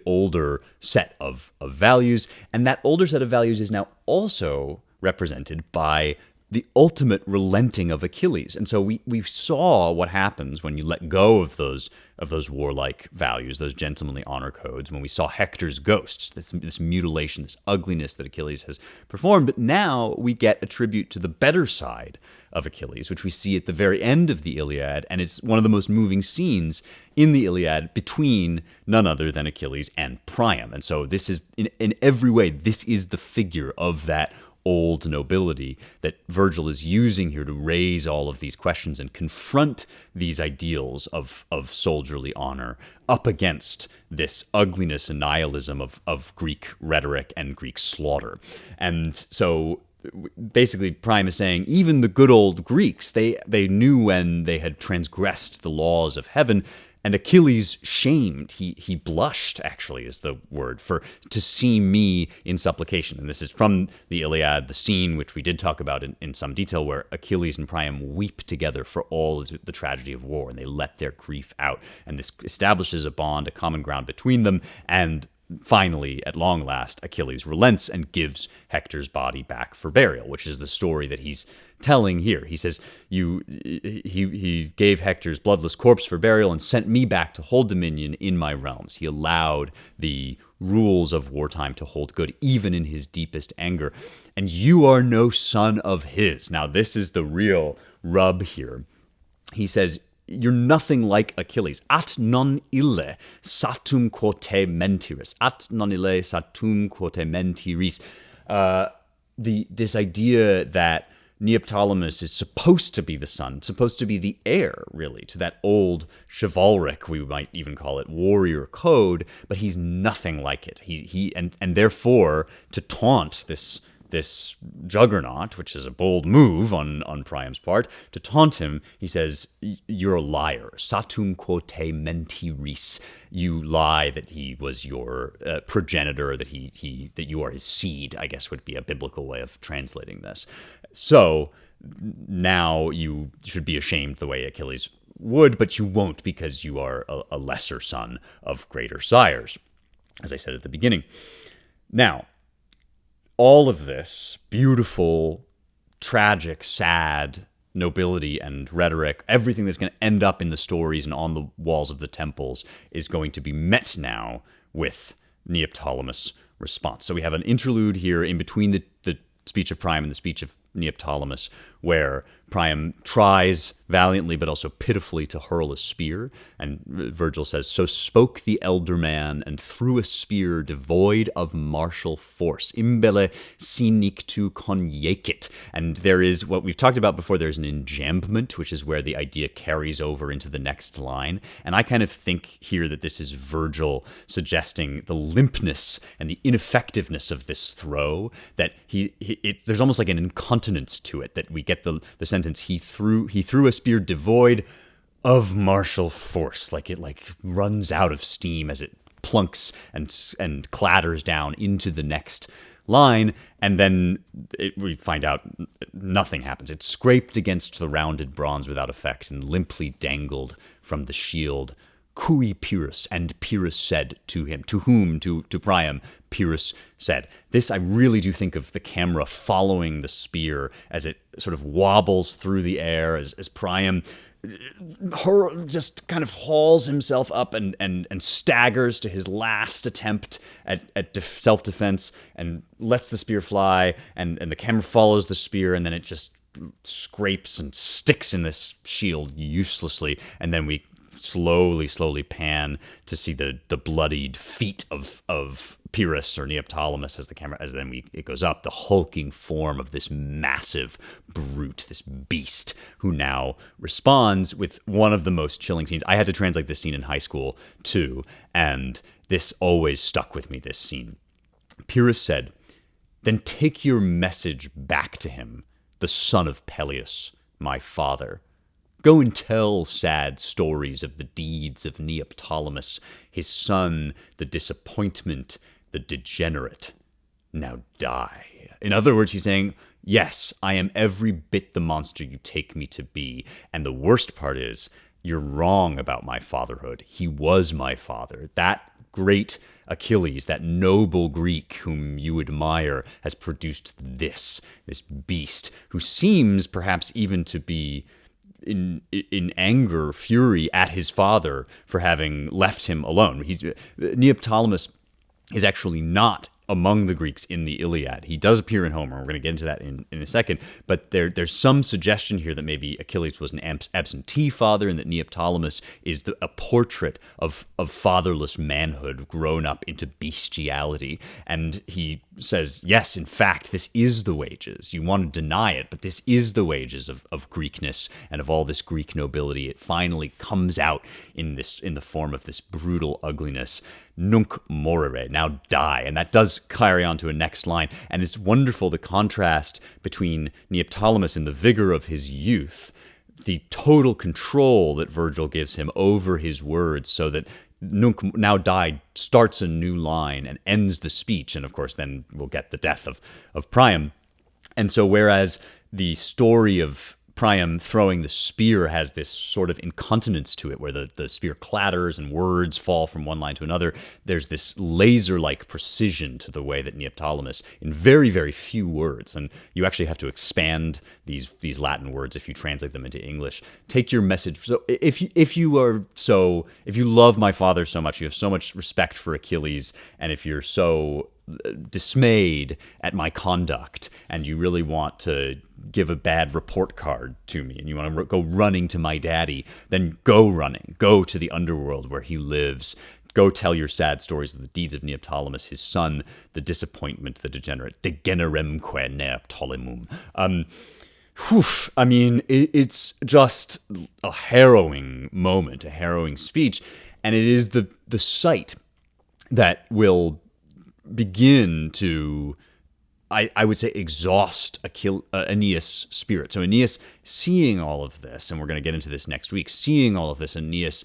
Speaker 1: older set of values. And that older set of values is now also represented by the ultimate relenting of Achilles. And so we saw what happens when you let go of those warlike values, those gentlemanly honor codes, when we saw Hector's ghosts, this mutilation, this ugliness that Achilles has performed. But now we get a tribute to the better side of Achilles, which we see at the very end of the Iliad, and it's one of the most moving scenes in the Iliad between none other than Achilles and Priam. And so this is, in every way, this is the figure of that old nobility that Virgil is using here to raise all of these questions and confront these ideals of soldierly honor up against this ugliness and nihilism of Greek rhetoric and Greek slaughter. And so basically Priam is saying even the good old Greeks, they knew when they had transgressed the laws of heaven, And Achilles shamed, he blushed, actually, is the word, for to see me in supplication. And this is from the Iliad, the scene which we did talk about in some detail, where Achilles and Priam weep together for all the tragedy of war, and they let their grief out. And this establishes a bond, a common ground between them, and finally, at long last, Achilles relents and gives Hector's body back for burial, which is the story that he's telling here. He says, he gave Hector's bloodless corpse for burial and sent me back to hold dominion in my realms. He allowed the rules of wartime to hold good, even in his deepest anger. And you are no son of his. Now, this is the real rub here. He says, you're nothing like Achilles. At non ille satum quote mentiris. At non ille satum quote mentiris. This idea that Neoptolemus is supposed to be the son, supposed to be the heir, really, to that old chivalric, we might even call it, warrior code, but he's nothing like it. And therefore, to taunt this juggernaut, which is a bold move on Priam's part, to taunt him, he says, you're a liar. Satum quote mentiris. You lie that he was your progenitor, that that you are his seed, I guess would be a biblical way of translating this. So now you should be ashamed the way Achilles would, but you won't because you are a lesser son of greater sires, as I said at the beginning. Now, all of this beautiful, tragic, sad nobility and rhetoric, everything that's going to end up in the stories and on the walls of the temples is going to be met now with Neoptolemus' response. So we have an interlude here in between the speech of Priam and the speech of Neoptolemus, where Priam tries valiantly but also pitifully to hurl a spear, and Virgil says, so spoke the elder man and threw a spear devoid of martial force, imbelle sinictu conjecit. And there is what we've talked about before, there's an enjambment, which is where the idea carries over into the next line, and I kind of think here that this is Virgil suggesting the limpness and the ineffectiveness of this throw, that there's almost like an incontinence to it, that we get the sentence, he threw a spear devoid of martial force, like it runs out of steam as it plunks and clatters down into the next line, and then we find out nothing happens. It's scraped against the rounded bronze without effect and limply dangled from the shield. Cui Pyrrhus, and Pyrrhus said to him, to whom? To Priam, Pyrrhus said. This, I really do think of the camera following the spear as it sort of wobbles through the air, as Priam just kind of hauls himself up and staggers to his last attempt at self-defense and lets the spear fly, and the camera follows the spear, and then it just scrapes and sticks in this shield uselessly, and then we slowly pan to see the bloodied feet of Pyrrhus or Neoptolemus as it goes up, the hulking form of this massive brute, this beast, who now responds with one of the most chilling scenes. I had to translate this scene in high school too, and this always stuck with me, this scene. Pyrrhus said, then take your message back to him, the son of Peleus, my father. Go and tell sad stories of the deeds of Neoptolemus, his son, the disappointment, the degenerate. Now die. In other words, he's saying, yes, I am every bit the monster you take me to be. And the worst part is, you're wrong about my fatherhood. He was my father. That great Achilles, that noble Greek whom you admire, has produced this beast, who seems perhaps even to be in anger, fury at his father for having left him alone. Neoptolemus is actually not among the Greeks in the Iliad. He does appear in Homer. We're going to get into that in a second. But there's some suggestion here that maybe Achilles was an absentee father, and that Neoptolemus is a portrait of fatherless manhood grown up into bestiality. And he says, yes, in fact, this is the wages. You want to deny it, but this is the wages of Greekness and of all this Greek nobility. It finally comes out in the form of this brutal ugliness. Nunc morire, now die. And that does carry on to a next line. And it's wonderful, the contrast between Neoptolemus in the vigor of his youth the total control that Virgil gives him over his words, so that Nunc now died starts a new line and ends the speech, and of course then we'll get the death of Priam. And so whereas the story of Priam throwing the spear has this sort of incontinence to it, where the spear clatters and words fall from one line to another, there's this laser-like precision to the way that Neoptolemus, in very, very few words, and you actually have to expand these Latin words if you translate them into English, take your message. So if you love my father so much, you have so much respect for Achilles, and if you're so dismayed at my conduct, and you really want to give a bad report card to me, and you want to go running to my daddy, then go running. Go to the underworld where he lives. Go tell your sad stories of the deeds of Neoptolemus, his son, the disappointment, the degenerate, degeneremque Neoptolemum. I mean, it's just a harrowing moment, a harrowing speech, and it is the sight that will begin to, I would say, exhaust Aeneas' spirit. So Aeneas, seeing all of this, and we're going to get into this next week, seeing all of this, Aeneas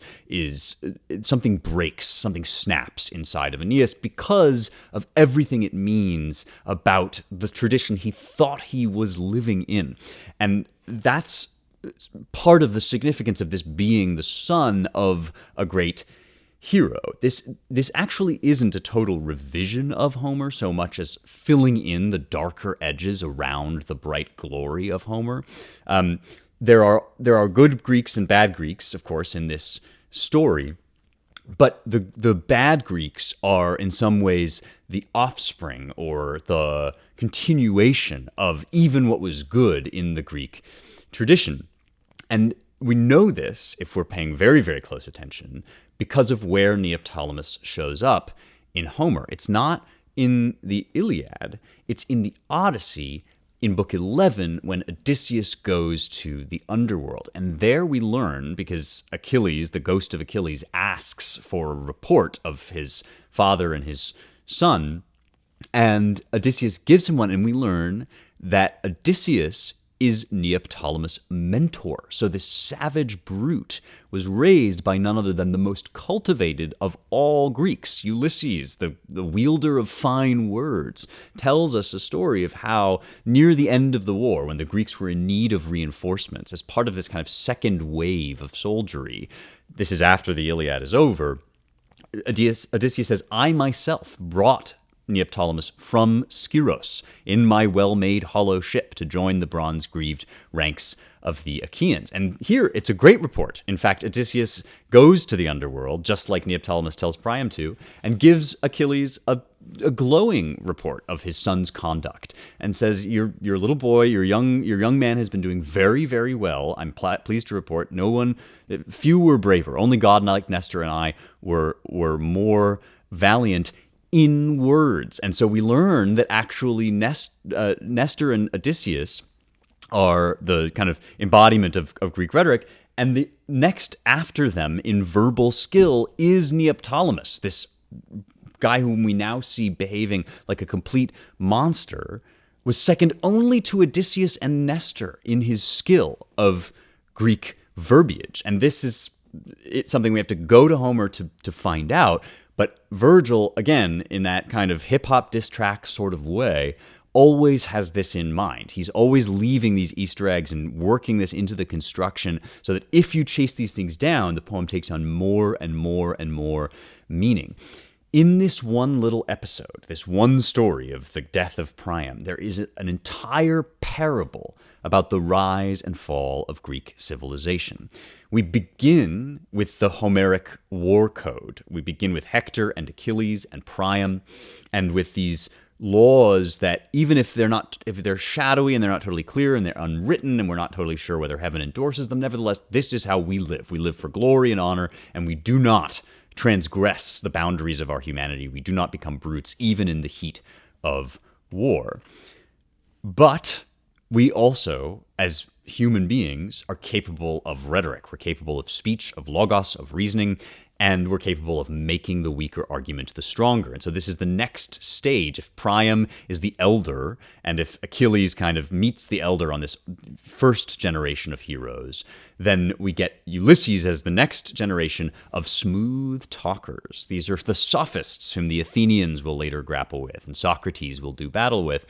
Speaker 1: something breaks, something snaps inside of Aeneas because of everything it means about the tradition he thought he was living in. And that's part of the significance of this being the son of a great hero. This actually isn't a total revision of Homer so much as filling in the darker edges around the bright glory of Homer. There are good Greeks and bad Greeks, of course, in this story, but the bad Greeks are in some ways the offspring or the continuation of even what was good in the Greek tradition. And we know this, if we're paying very, very close attention, because of where Neoptolemus shows up in Homer. It's not in the Iliad, it's in the Odyssey in Book 11 when Odysseus goes to the underworld. And there we learn, because Achilles, the ghost of Achilles, asks for a report of his father and his son, and Odysseus gives him one, and we learn that Odysseus is Neoptolemus' mentor. So this savage brute was raised by none other than the most cultivated of all Greeks. Ulysses, the wielder of fine words, tells us a story of how near the end of the war, when the Greeks were in need of reinforcements, as part of this kind of second wave of soldiery, this is after the Iliad is over, Odysseus says, I myself brought Neoptolemus from Skyros in my well-made hollow ship to join the bronze-greaved ranks of the Achaeans. And here, it's a great report. In fact, Odysseus goes to the underworld, just like Neoptolemus tells Priam to, and gives Achilles a glowing report of his son's conduct, and says, your little boy, your young man has been doing very, very well. I'm pleased to report few were braver. Only godlike Nestor and I were more valiant in words. And so we learn that actually Nestor and Odysseus are the kind of embodiment of Greek rhetoric, and the next after them in verbal skill is Neoptolemus, this guy whom we now see behaving like a complete monster, was second only to Odysseus and Nestor in his skill of Greek verbiage. And this is something we have to go to Homer to find out. But Virgil, again, in that kind of hip-hop diss track sort of way, always has this in mind. He's always leaving these Easter eggs and working this into the construction so that if you chase these things down, the poem takes on more and more and more meaning. In this one little episode, this one story of the death of Priam, there is an entire parable about the rise and fall of Greek civilization. We begin with the Homeric war code. We begin with Hector and Achilles and Priam, and with these laws that even if they're shadowy and they're not totally clear and they're unwritten and we're not totally sure whether heaven endorses them, nevertheless, this is how we live. We live for glory and honor, and we do not transgress the boundaries of our humanity. We do not become brutes, even in the heat of war. But we also, as human beings, are capable of rhetoric. We're capable of speech, of logos, of reasoning. and we're capable of making the weaker argument the stronger. And so this is the next stage. If Priam is the elder, and if Achilles kind of meets the elder on this first generation of heroes, then we get Ulysses as the next generation of smooth talkers. These are the sophists whom the Athenians will later grapple with, and Socrates will do battle with.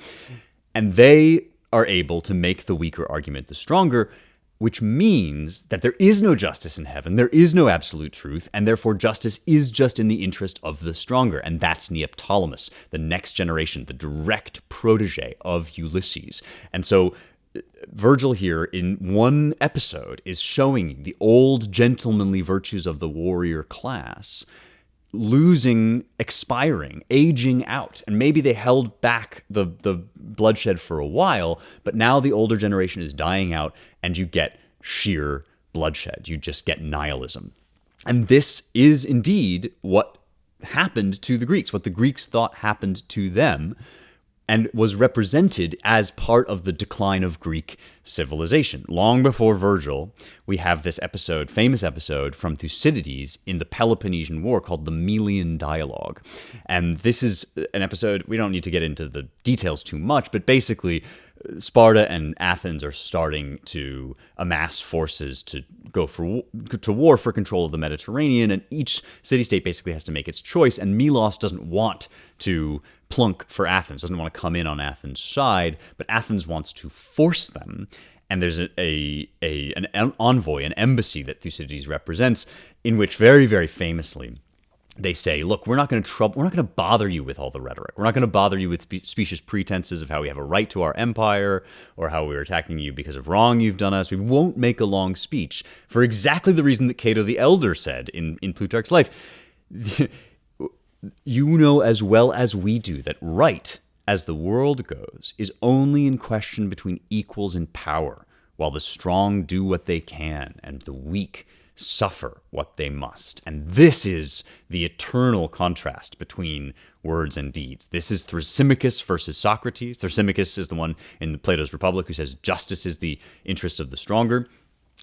Speaker 1: And they are able to make the weaker argument the stronger, which means that there is no justice in heaven, there is no absolute truth, and therefore justice is just in the interest of the stronger. And that's Neoptolemus, the next generation, the direct protege of Ulysses. And so Virgil here in one episode is showing the old gentlemanly virtues of the warrior class losing, expiring, aging out. And maybe they held back the bloodshed for a while, but now the older generation is dying out and you get sheer bloodshed. You just get nihilism. And this is indeed what happened to the Greeks, what the Greeks thought happened to them, and was represented as part of the decline of Greek civilization. Long before Virgil, we have this episode, famous episode from Thucydides in the Peloponnesian War called the Melian Dialogue. And this is an episode, we don't need to get into the details too much, but basically Sparta and Athens are starting to amass forces to go to war for control of the Mediterranean, and each city-state basically has to make its choice, and Milos doesn't want to plunk for Athens, doesn't want to come in on Athens' side, but Athens wants to force them. And there's an envoy, an embassy that Thucydides represents, in which very, very famously they say, look, we're not going to bother you with all the rhetoric. We're not going to bother you with specious pretenses of how we have a right to our empire or how we're attacking you because of wrong you've done us. We won't make a long speech for exactly the reason that Cato the Elder said in Plutarch's Life. You know as well as we do that right, as the world goes, is only in question between equals in power, while the strong do what they can and the weak suffer what they must. And this is the eternal contrast between words and deeds. This is Thrasymachus versus Socrates. Thrasymachus is the one in Plato's Republic who says justice is the interest of the stronger.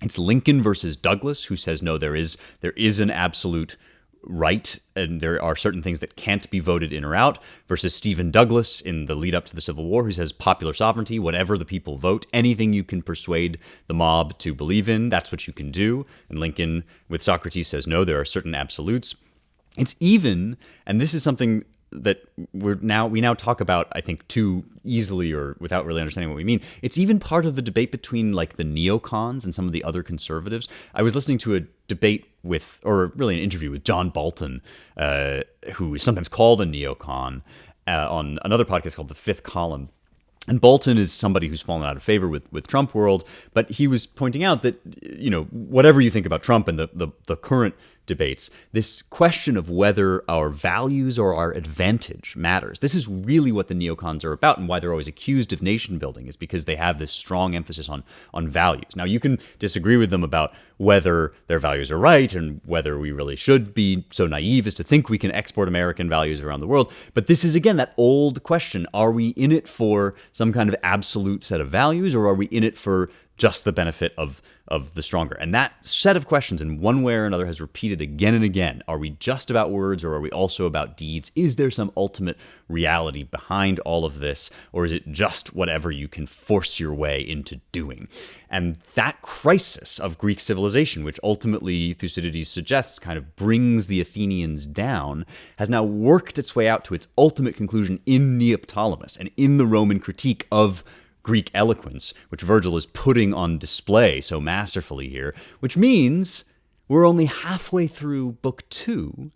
Speaker 1: It's Lincoln versus Douglas who says, no, there is an absolute right, and there are certain things that can't be voted in or out, versus Stephen Douglas in the lead up to the Civil War, who says popular sovereignty, whatever the people vote, anything you can persuade the mob to believe in, that's what you can do. And Lincoln with Socrates says, no, there are certain absolutes. It's even, and this is something that we now talk about, I think, too easily or without really understanding what we mean. It's even part of the debate between like the neocons and some of the other conservatives. I was listening to a debate with, or really an interview with John Bolton, who is sometimes called a neocon, on another podcast called The Fifth Column. And Bolton is somebody who's fallen out of favor with Trump world, but he was pointing out that, you know, whatever you think about Trump and the current debates, this question of whether our values or our advantage matters. This is really what the neocons are about, and why they're always accused of nation building is because they have this strong emphasis on values. Now, you can disagree with them about whether their values are right and whether we really should be so naive as to think we can export American values around the world. But this is, again, that old question. Are we in it for some kind of absolute set of values, or are we in it for just the benefit of the stronger? And that set of questions, in one way or another, has repeated again and again. Are we just about words, or are we also about deeds? Is there some ultimate reality behind all of this, or is it just whatever you can force your way into doing? And that crisis of Greek civilization, which ultimately Thucydides suggests kind of brings the Athenians down, has now worked its way out to its ultimate conclusion in Neoptolemus and in the Roman critique of Greek eloquence, which Virgil is putting on display so masterfully here, which means we're only halfway through Book 2,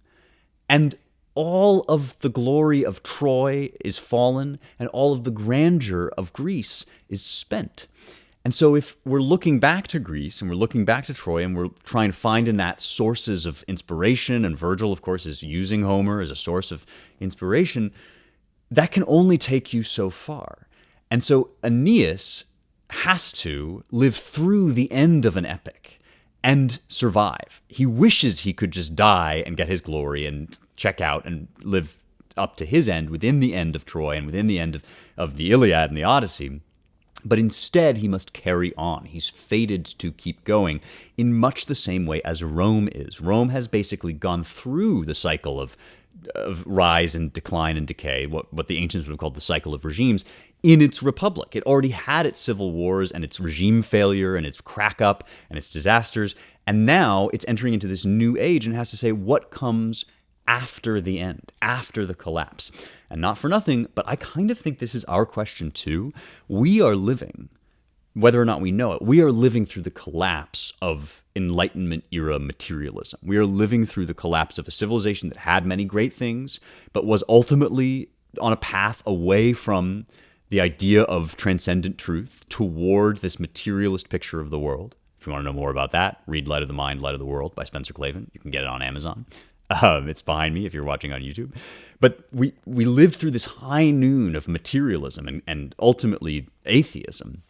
Speaker 1: and all of the glory of Troy is fallen, and all of the grandeur of Greece is spent. And so if we're looking back to Greece, and we're looking back to Troy, and we're trying to find in that sources of inspiration, and Virgil, of course, is using Homer as a source of inspiration, that can only take you so far. And so Aeneas has to live through the end of an epic and survive. He wishes he could just die and get his glory and check out and live up to his end within the end of Troy and within the end of the Iliad and the Odyssey. But instead, he must carry on. He's fated to keep going in much the same way as Rome is. Rome has basically gone through the cycle of rise and decline and decay, what the ancients would have called the cycle of regimes, in its republic. It already had its civil wars and its regime failure and its crack up and its disasters. And now it's entering into this new age and has to say what comes after the end, after the collapse. And not for nothing, but I kind of think this is our question too. We are living, whether or not we know it, we are living through the collapse of Enlightenment era materialism. We are living through the collapse of a civilization that had many great things, but was ultimately on a path away from the idea of transcendent truth toward this materialist picture of the world. If you want to know more about that, read Light of the Mind, Light of the World by Spencer Klavan. You can get it on Amazon. It's behind me if you're watching on YouTube. But we live through this high noon of materialism and ultimately atheism.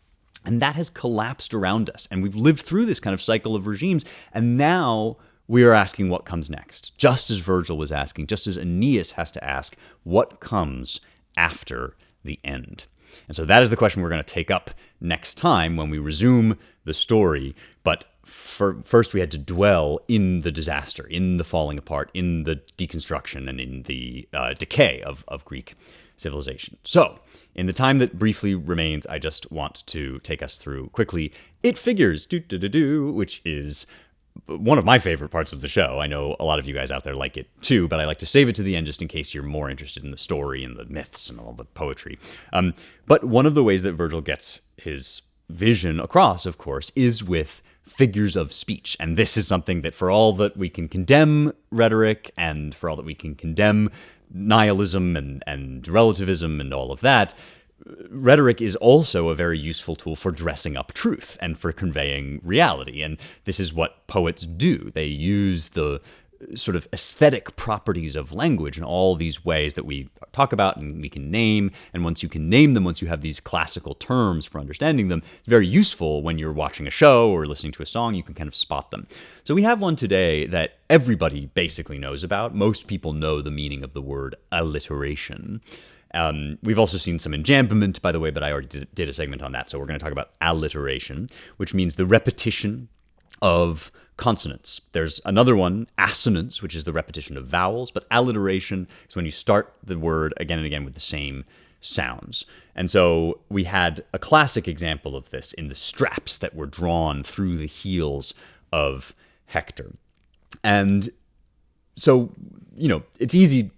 Speaker 1: And that has collapsed around us. And we've lived through this kind of cycle of regimes. And now we are asking what comes next. Just as Virgil was asking, just as Aeneas has to ask, what comes after the end? And so that is the question we're going to take up next time when we resume the story. But first we had to dwell in the disaster, in the falling apart, in the deconstruction, and in the decay of Greek civilization. So, in the time that briefly remains, I just want to take us through quickly It Figures, which is one of my favorite parts of the show. I know a lot of you guys out there like it too, but I like to save it to the end just in case you're more interested in the story and the myths and all the poetry. But one of the ways that Virgil gets his vision across, of course, is with figures of speech. And this is something that for all that we can condemn rhetoric and for all that we can condemn nihilism and relativism and all of that, rhetoric is also a very useful tool for dressing up truth and for conveying reality. And this is what poets do. They use the sort of aesthetic properties of language in all these ways that we talk about and we can name. And once you can name them, once you have these classical terms for understanding them, it's very useful when you're watching a show or listening to a song, you can kind of spot them. So we have one today that everybody basically knows about. Most people know the meaning of the word alliteration. We've also seen some enjambment, by the way, but I already did a segment on that. So we're going to talk about alliteration, which means the repetition of consonants. There's another one, assonance, which is the repetition of vowels, but alliteration is when you start the word again and again with the same sounds. And so we had a classic example of this in the straps that were drawn through the heels of Hector. And so, it's easy,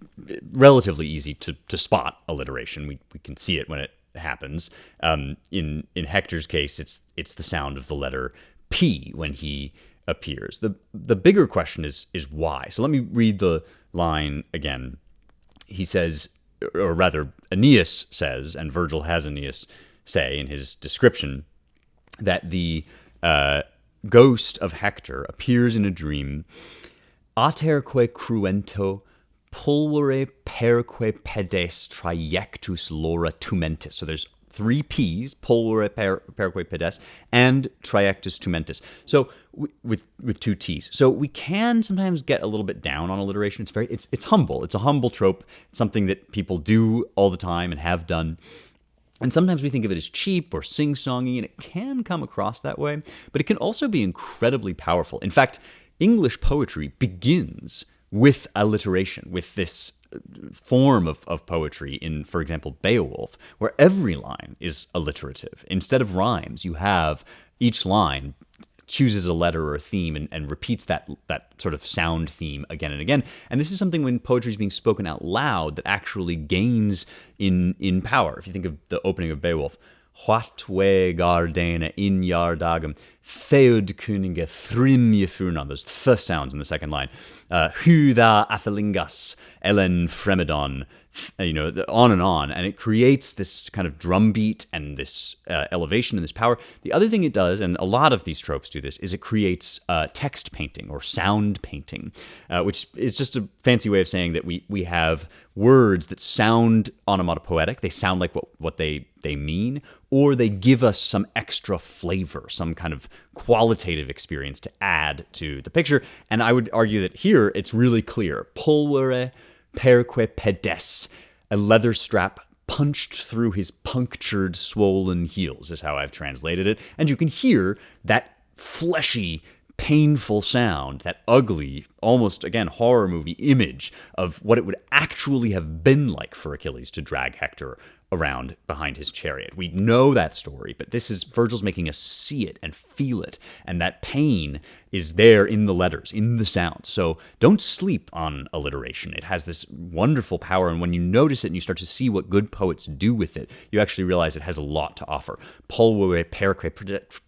Speaker 1: relatively easy to spot alliteration. We can see it when it happens. In Hector's case, it's the sound of the letter P when he appears. The bigger question is why. So let me read the line again. He says, or rather, Aeneas says, and Virgil has Aeneas say in his description, that the ghost of Hector appears in a dream, aterque cruento pulvere perque pedes trajectus lora tumentis. So there's 3 P's, pulvere perque pedes, and trajectus tumentis. So with 2 T's. So we can sometimes get a little bit down on alliteration. It's humble. It's a humble trope. It's something that people do all the time and have done. And sometimes we think of it as cheap or sing-songy, and it can come across that way. But it can also be incredibly powerful. In fact, English poetry begins with alliteration, with this form of poetry in, for example, Beowulf, where every line is alliterative. Instead of rhymes, you have each line chooses a letter or a theme and repeats that sort of sound theme again and again. And this is something when poetry is being spoken out loud that actually gains in power. If you think of the opening of Beowulf, What we gardena in yardagum, theod kuninge thrimje furna. There's th sounds in the second line. Huda athelingas, ellen fremedon, on and on. And it creates this kind of drum beat and this elevation and this power. The other thing it does, and a lot of these tropes do this, is it creates text painting or sound painting, which is just a fancy way of saying that we have words that sound onomatopoetic. They sound like what they mean, or they give us some extra flavor, some kind of qualitative experience to add to the picture. And I would argue that here it's really clear. Pulvere perque pedes, a leather strap punched through his punctured, swollen heels, is how I've translated it. And you can hear that fleshy, painful sound, that ugly, almost, again, horror movie image of what it would actually have been like for Achilles to drag Hector around behind his chariot. We know that story, but this is Virgil's making us see it and feel it, and that pain is there in the letters, in the sounds. So don't sleep on alliteration. It has this wonderful power, and when you notice it and you start to see what good poets do with it, you actually realize it has a lot to offer. Pulvere perque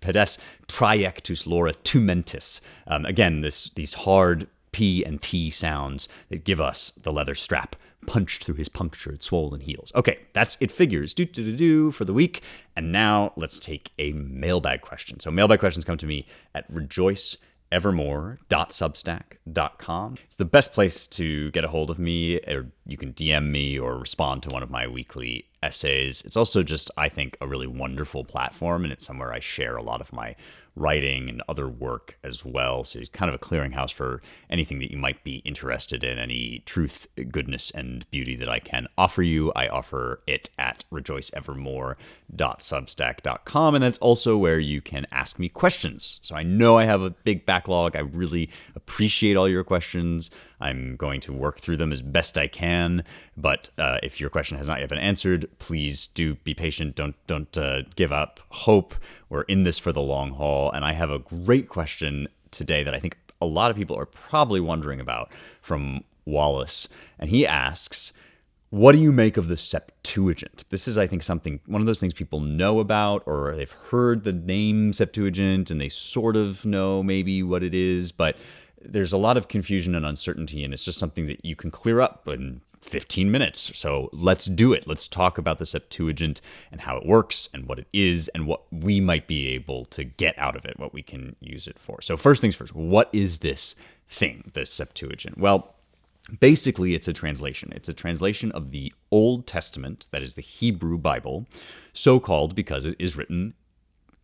Speaker 1: pedes trajectus lora tumentis. Again, these hard P and T sounds that give us the leather strap punched through his punctured, swollen heels. Okay, that's It Figures for the week. And now let's take a mailbag question. So mailbag questions come to me at rejoiceevermore.substack.com. It's the best place to get a hold of me, or you can DM me or respond to one of my weekly essays. It's also just, I think, a really wonderful platform, and it's somewhere I share a lot of my writing and other work as well. So it's kind of a clearinghouse for anything that you might be interested in, any truth, goodness, and beauty that I can offer you. I offer it at rejoiceevermore.substack.com, and that's also where you can ask me questions. So I know I have a big backlog. I really appreciate all your questions. I'm going to work through them as best I can, but if your question has not yet been answered, please do be patient. Don't give up hope. We're in this for the long haul, and I have a great question today that I think a lot of people are probably wondering about from Wallace, and he asks, what do you make of the Septuagint? This is, I think, one of those things people know about, or they've heard the name Septuagint, and they sort of know maybe what it is, but there's a lot of confusion and uncertainty, and it's just something that you can clear up in 15 minutes. So let's do it. Let's talk about the Septuagint and how it works and what it is and what we might be able to get out of it, what we can use it for. So first things first, what is this thing, the Septuagint? Well, basically it's a translation. It's a translation of the Old Testament, that is the Hebrew Bible, so called because it is written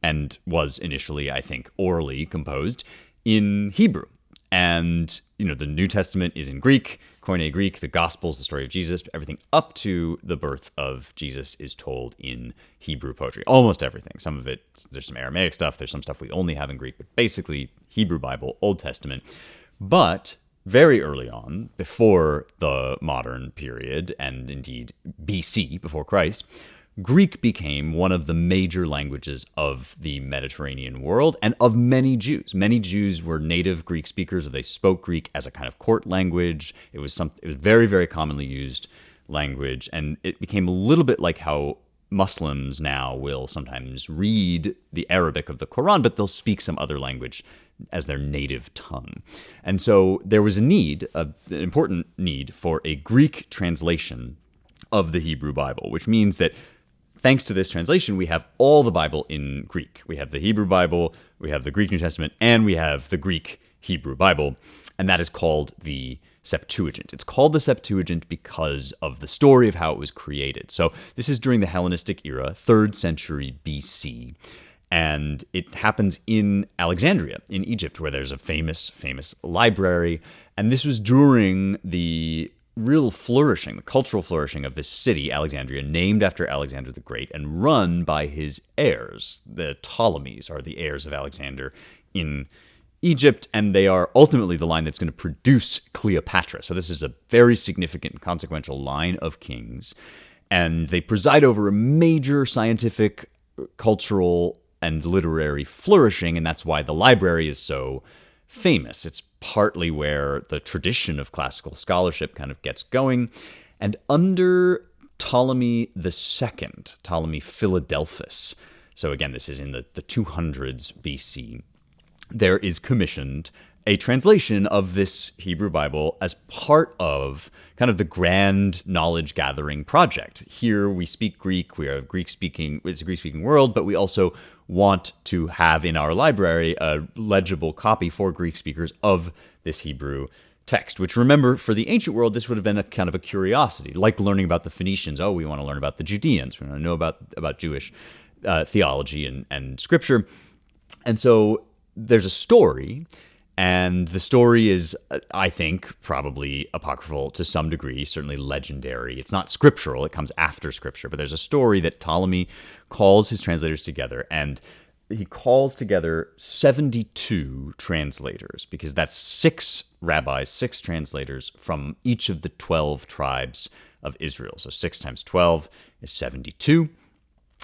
Speaker 1: and was initially, I think, orally composed in Hebrew. And, the New Testament is in Greek, Koine Greek, the Gospels, the story of Jesus, everything up to the birth of Jesus is told in Hebrew poetry. Almost everything. Some of it, there's some Aramaic stuff, there's some stuff we only have in Greek, but basically Hebrew Bible, Old Testament. But very early on, before the modern period, and indeed BC, before Christ, Greek became one of the major languages of the Mediterranean world and of many Jews. Many Jews were native Greek speakers, or they spoke Greek as a kind of court language. It was very, very commonly used language, and it became a little bit like how Muslims now will sometimes read the Arabic of the Quran, but they'll speak some other language as their native tongue. And so there was an important need for a Greek translation of the Hebrew Bible, which means that thanks to this translation, we have all the Bible in Greek. We have the Hebrew Bible, we have the Greek New Testament, and we have the Greek Hebrew Bible, and that is called the Septuagint. It's called the Septuagint because of the story of how it was created. So this is during the Hellenistic era, 3rd century BC, and it happens in Alexandria in Egypt, where there's a famous library, and this was during the real flourishing, the cultural flourishing of this city, Alexandria, named after Alexander the Great and run by his heirs. The Ptolemies are the heirs of Alexander in Egypt, and they are ultimately the line that's going to produce Cleopatra. So this is a very significant and consequential line of kings, and they preside over a major scientific, cultural, and literary flourishing, and that's why the library is so famous. It's partly where the tradition of classical scholarship kind of gets going. And under Ptolemy II, Ptolemy Philadelphus, so again, this is in the 200s BC, there is commissioned a translation of this Hebrew Bible as part of kind of the grand knowledge gathering project. Here we speak Greek, we are Greek-speaking, it's a Greek-speaking world, but we also want to have in our library a legible copy for Greek speakers of this Hebrew text, which, remember, for the ancient world, this would have been a kind of a curiosity, like learning about the Phoenicians. Oh, we want to learn about the Judeans. We want to know about Jewish theology and scripture. And so there's a story, And the story is, I think, probably apocryphal to some degree, certainly legendary. It's not scriptural, it comes after scripture, but there's a story that Ptolemy calls his translators together, and he calls together 72 translators, because that's 6 rabbis, 6 translators from each of the 12 tribes of Israel. So 6 times 12 is 72.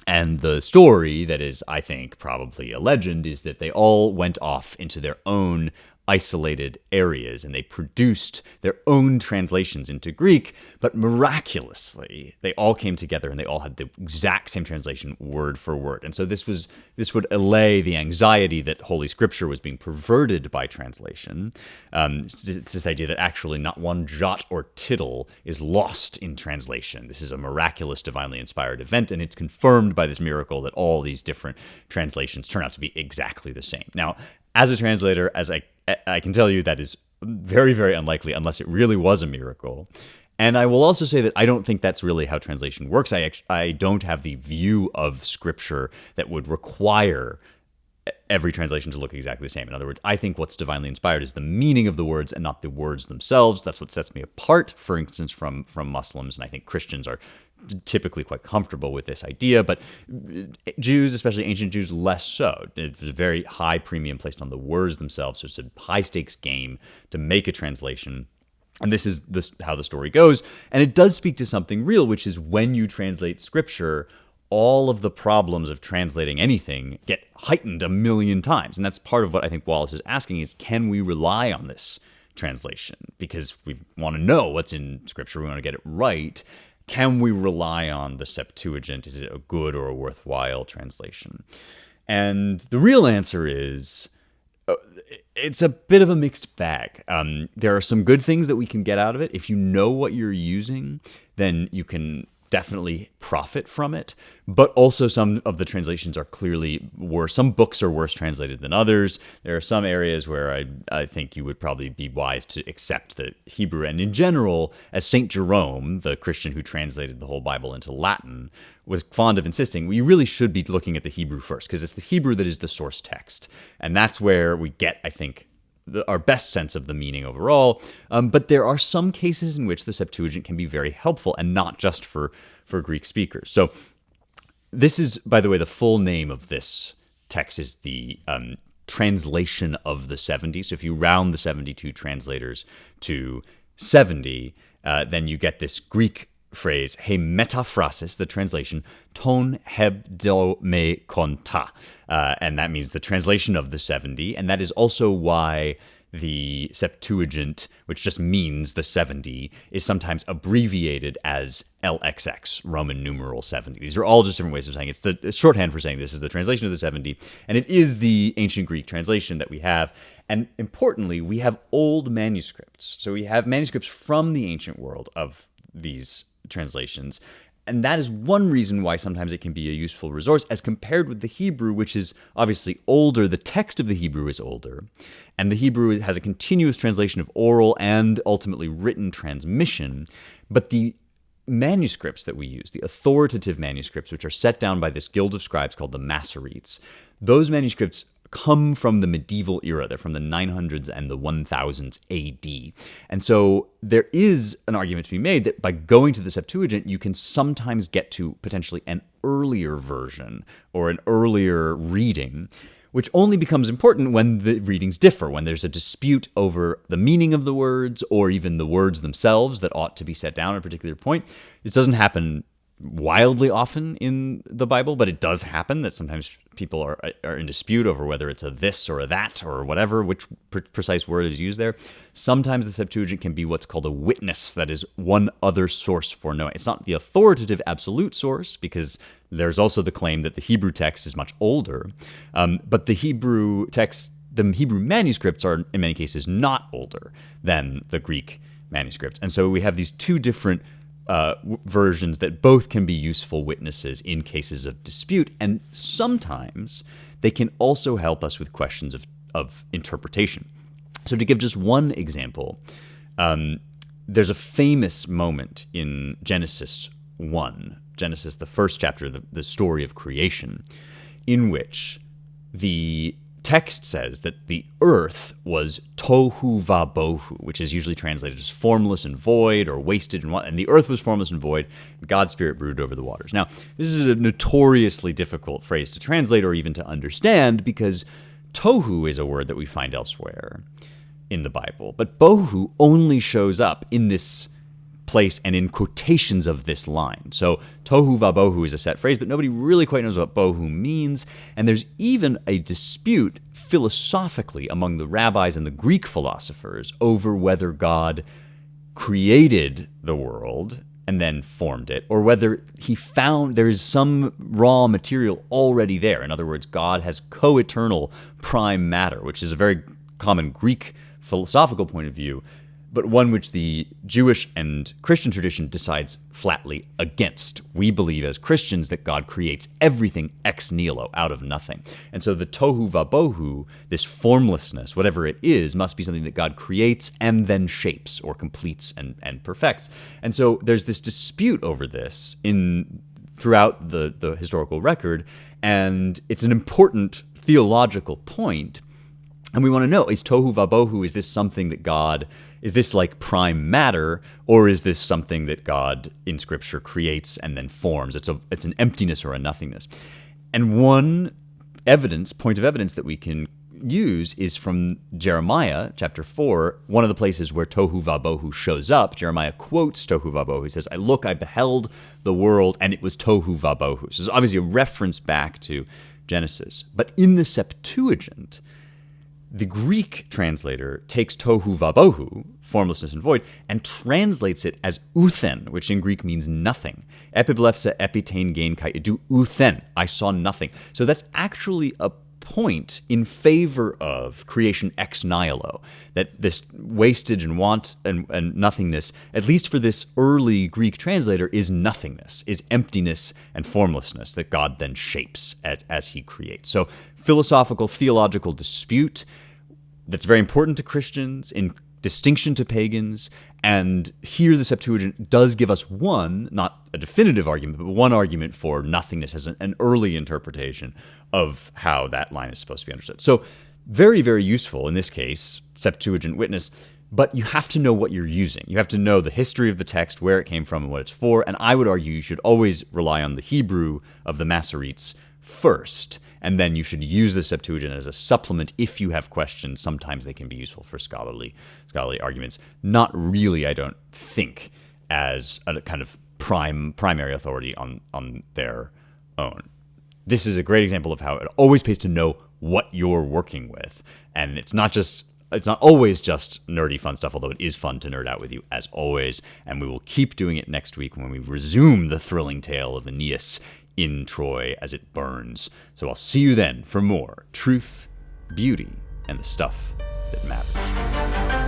Speaker 1: And the story that is, I think, probably a legend is that they all went off into their own isolated areas and they produced their own translations into Greek, but miraculously they all came together and they all had the exact same translation word for word. And so this would allay the anxiety that Holy Scripture was being perverted by translation. It's this idea that actually not one jot or tittle is lost in translation. This is a miraculous, divinely inspired event, and it's confirmed by this miracle that all these different translations turn out to be exactly the same. Now, as a translator, as I can tell you, that is very, very unlikely unless it really was a miracle. And I will also say that I don't think that's really how translation works. I don't have the view of Scripture that would require every translation to look exactly the same. In other words, I think what's divinely inspired is the meaning of the words and not the words themselves. That's what sets me apart, for instance, from Muslims. And I think Christians are typically quite comfortable with this idea, but Jews, especially ancient Jews, less so. There's a very high premium placed on the words themselves. So it's a high-stakes game to make a translation. And this is how the story goes. And it does speak to something real, which is when you translate Scripture, all of the problems of translating anything get heightened a million times. And that's part of what I think Wallace is asking is, can we rely on this translation? Because we want to know what's in Scripture. We want to get it right. Can we rely on the Septuagint? Is it a good or a worthwhile translation? And the real answer is, it's a bit of a mixed bag. There are some good things that we can get out of it. If you know what you're using, then you can definitely profit from it. But also some of the translations are clearly worse. Some books are worse translated than others. There are some areas where I think you would probably be wise to accept the Hebrew. And in general, as St. Jerome, the Christian who translated the whole Bible into Latin, was fond of insisting, we really should be looking at the Hebrew first, because it's the Hebrew that is the source text. And that's where we get, I think, our best sense of the meaning overall. But there are some cases in which the Septuagint can be very helpful, and not just for Greek speakers. So this is, by the way, the full name of this text is the translation of the 70. So if you round the 72 translators to 70, then you get this Greek phrase, he metaphrasis, the translation, ton hebdo me konta. And that means the translation of the 70. And that is also why the Septuagint, which just means the 70, is sometimes abbreviated as LXX, Roman numeral 70. These are all just different ways of saying it's the shorthand for saying this is the translation of the 70. And it is the ancient Greek translation that we have. And importantly, we have old manuscripts. So we have manuscripts from the ancient world of these translations. And that is one reason why sometimes it can be a useful resource as compared with the Hebrew, which is obviously older. The text of the Hebrew is older, and the Hebrew has a continuous translation of oral and ultimately written transmission. But the manuscripts that we use, the authoritative manuscripts, which are set down by this guild of scribes called the Masoretes, those manuscripts come from the medieval era. They're from the 900s and the 1000s AD. And so there is an argument to be made that by going to the Septuagint, you can sometimes get to potentially an earlier version or an earlier reading, which only becomes important when the readings differ, when there's a dispute over the meaning of the words or even the words themselves that ought to be set down at a particular point. This doesn't happen wildly often in the Bible, but it does happen that sometimes people are in dispute over whether it's a this or a that or whatever, which precise word is used there. Sometimes the Septuagint can be what's called a witness, that is one other source for knowing. It's not the authoritative absolute source, because there's also the claim that the Hebrew text is much older, but the Hebrew text, the Hebrew manuscripts are in many cases not older than the Greek manuscripts. And so we have these two different versions that both can be useful witnesses in cases of dispute, and sometimes they can also help us with questions of interpretation. So to give just one example, there's a famous moment in Genesis 1, Genesis, the first chapter, the story of creation, in which the text says that the earth was tohu vabohu, which is usually translated as formless and void or wasted and the earth was formless and void, and God's spirit brooded over the waters. Now, this is a notoriously difficult phrase to translate or even to understand because tohu is a word that we find elsewhere in the Bible, but bohu only shows up in this place and in quotations of this line. So tohu vabohu is a set phrase, but nobody really quite knows what bohu means, and there's even a dispute philosophically among the rabbis and the Greek philosophers over whether God created the world and then formed it, or whether he found there is some raw material already there. In other words, God has co-eternal prime matter, which is a very common Greek philosophical point of view, but one which the Jewish and Christian tradition decides flatly against. We believe as Christians that God creates everything ex nihilo, out of nothing. And so the tohu vabohu, this formlessness, whatever it is, must be something that God creates and then shapes or completes and perfects. And so there's this dispute over this throughout the historical record, and it's an important theological point. And we want to know, is tohu vabohu, is this something that God, is this like prime matter, or is this something that God in Scripture creates and then forms? It's an emptiness or a nothingness. And one point of evidence that we can use is from Jeremiah chapter 4, one of the places where tohu vabohu shows up. Jeremiah quotes tohu vabohu. He says, I beheld the world, and it was tohu vabohu. So it's obviously a reference back to Genesis. But in the Septuagint, the Greek translator takes tohu vabohu, formlessness and void, and translates it as uthen, which in Greek means nothing. Epiblepsa epitain gein kai edu uthen, I saw nothing. So that's actually a point in favor of creation ex nihilo, that this wastage and want and nothingness, at least for this early Greek translator, is nothingness, is emptiness and formlessness that God then shapes as he creates. So philosophical, theological dispute that's very important to Christians in distinction to pagans, and here the Septuagint does give us one, not a definitive argument, but one argument for nothingness as an early interpretation of how that line is supposed to be understood. So very, very useful in this case, Septuagint witness, but you have to know what you're using. You have to know the history of the text, where it came from and what it's for, and I would argue you should always rely on the Hebrew of the Masoretes first, and then you should use the Septuagint as a supplement if you have questions. Sometimes they can be useful for scholarly arguments. Not really, I don't think, as a kind of primary authority on their own. This is a great example of how it always pays to know what you're working with, and it's not always just nerdy fun stuff, although it is fun to nerd out with you as always, and we will keep doing it next week when we resume the thrilling tale of Aeneas in Troy as it burns. So I'll see you then for more truth, beauty, and the stuff that matters.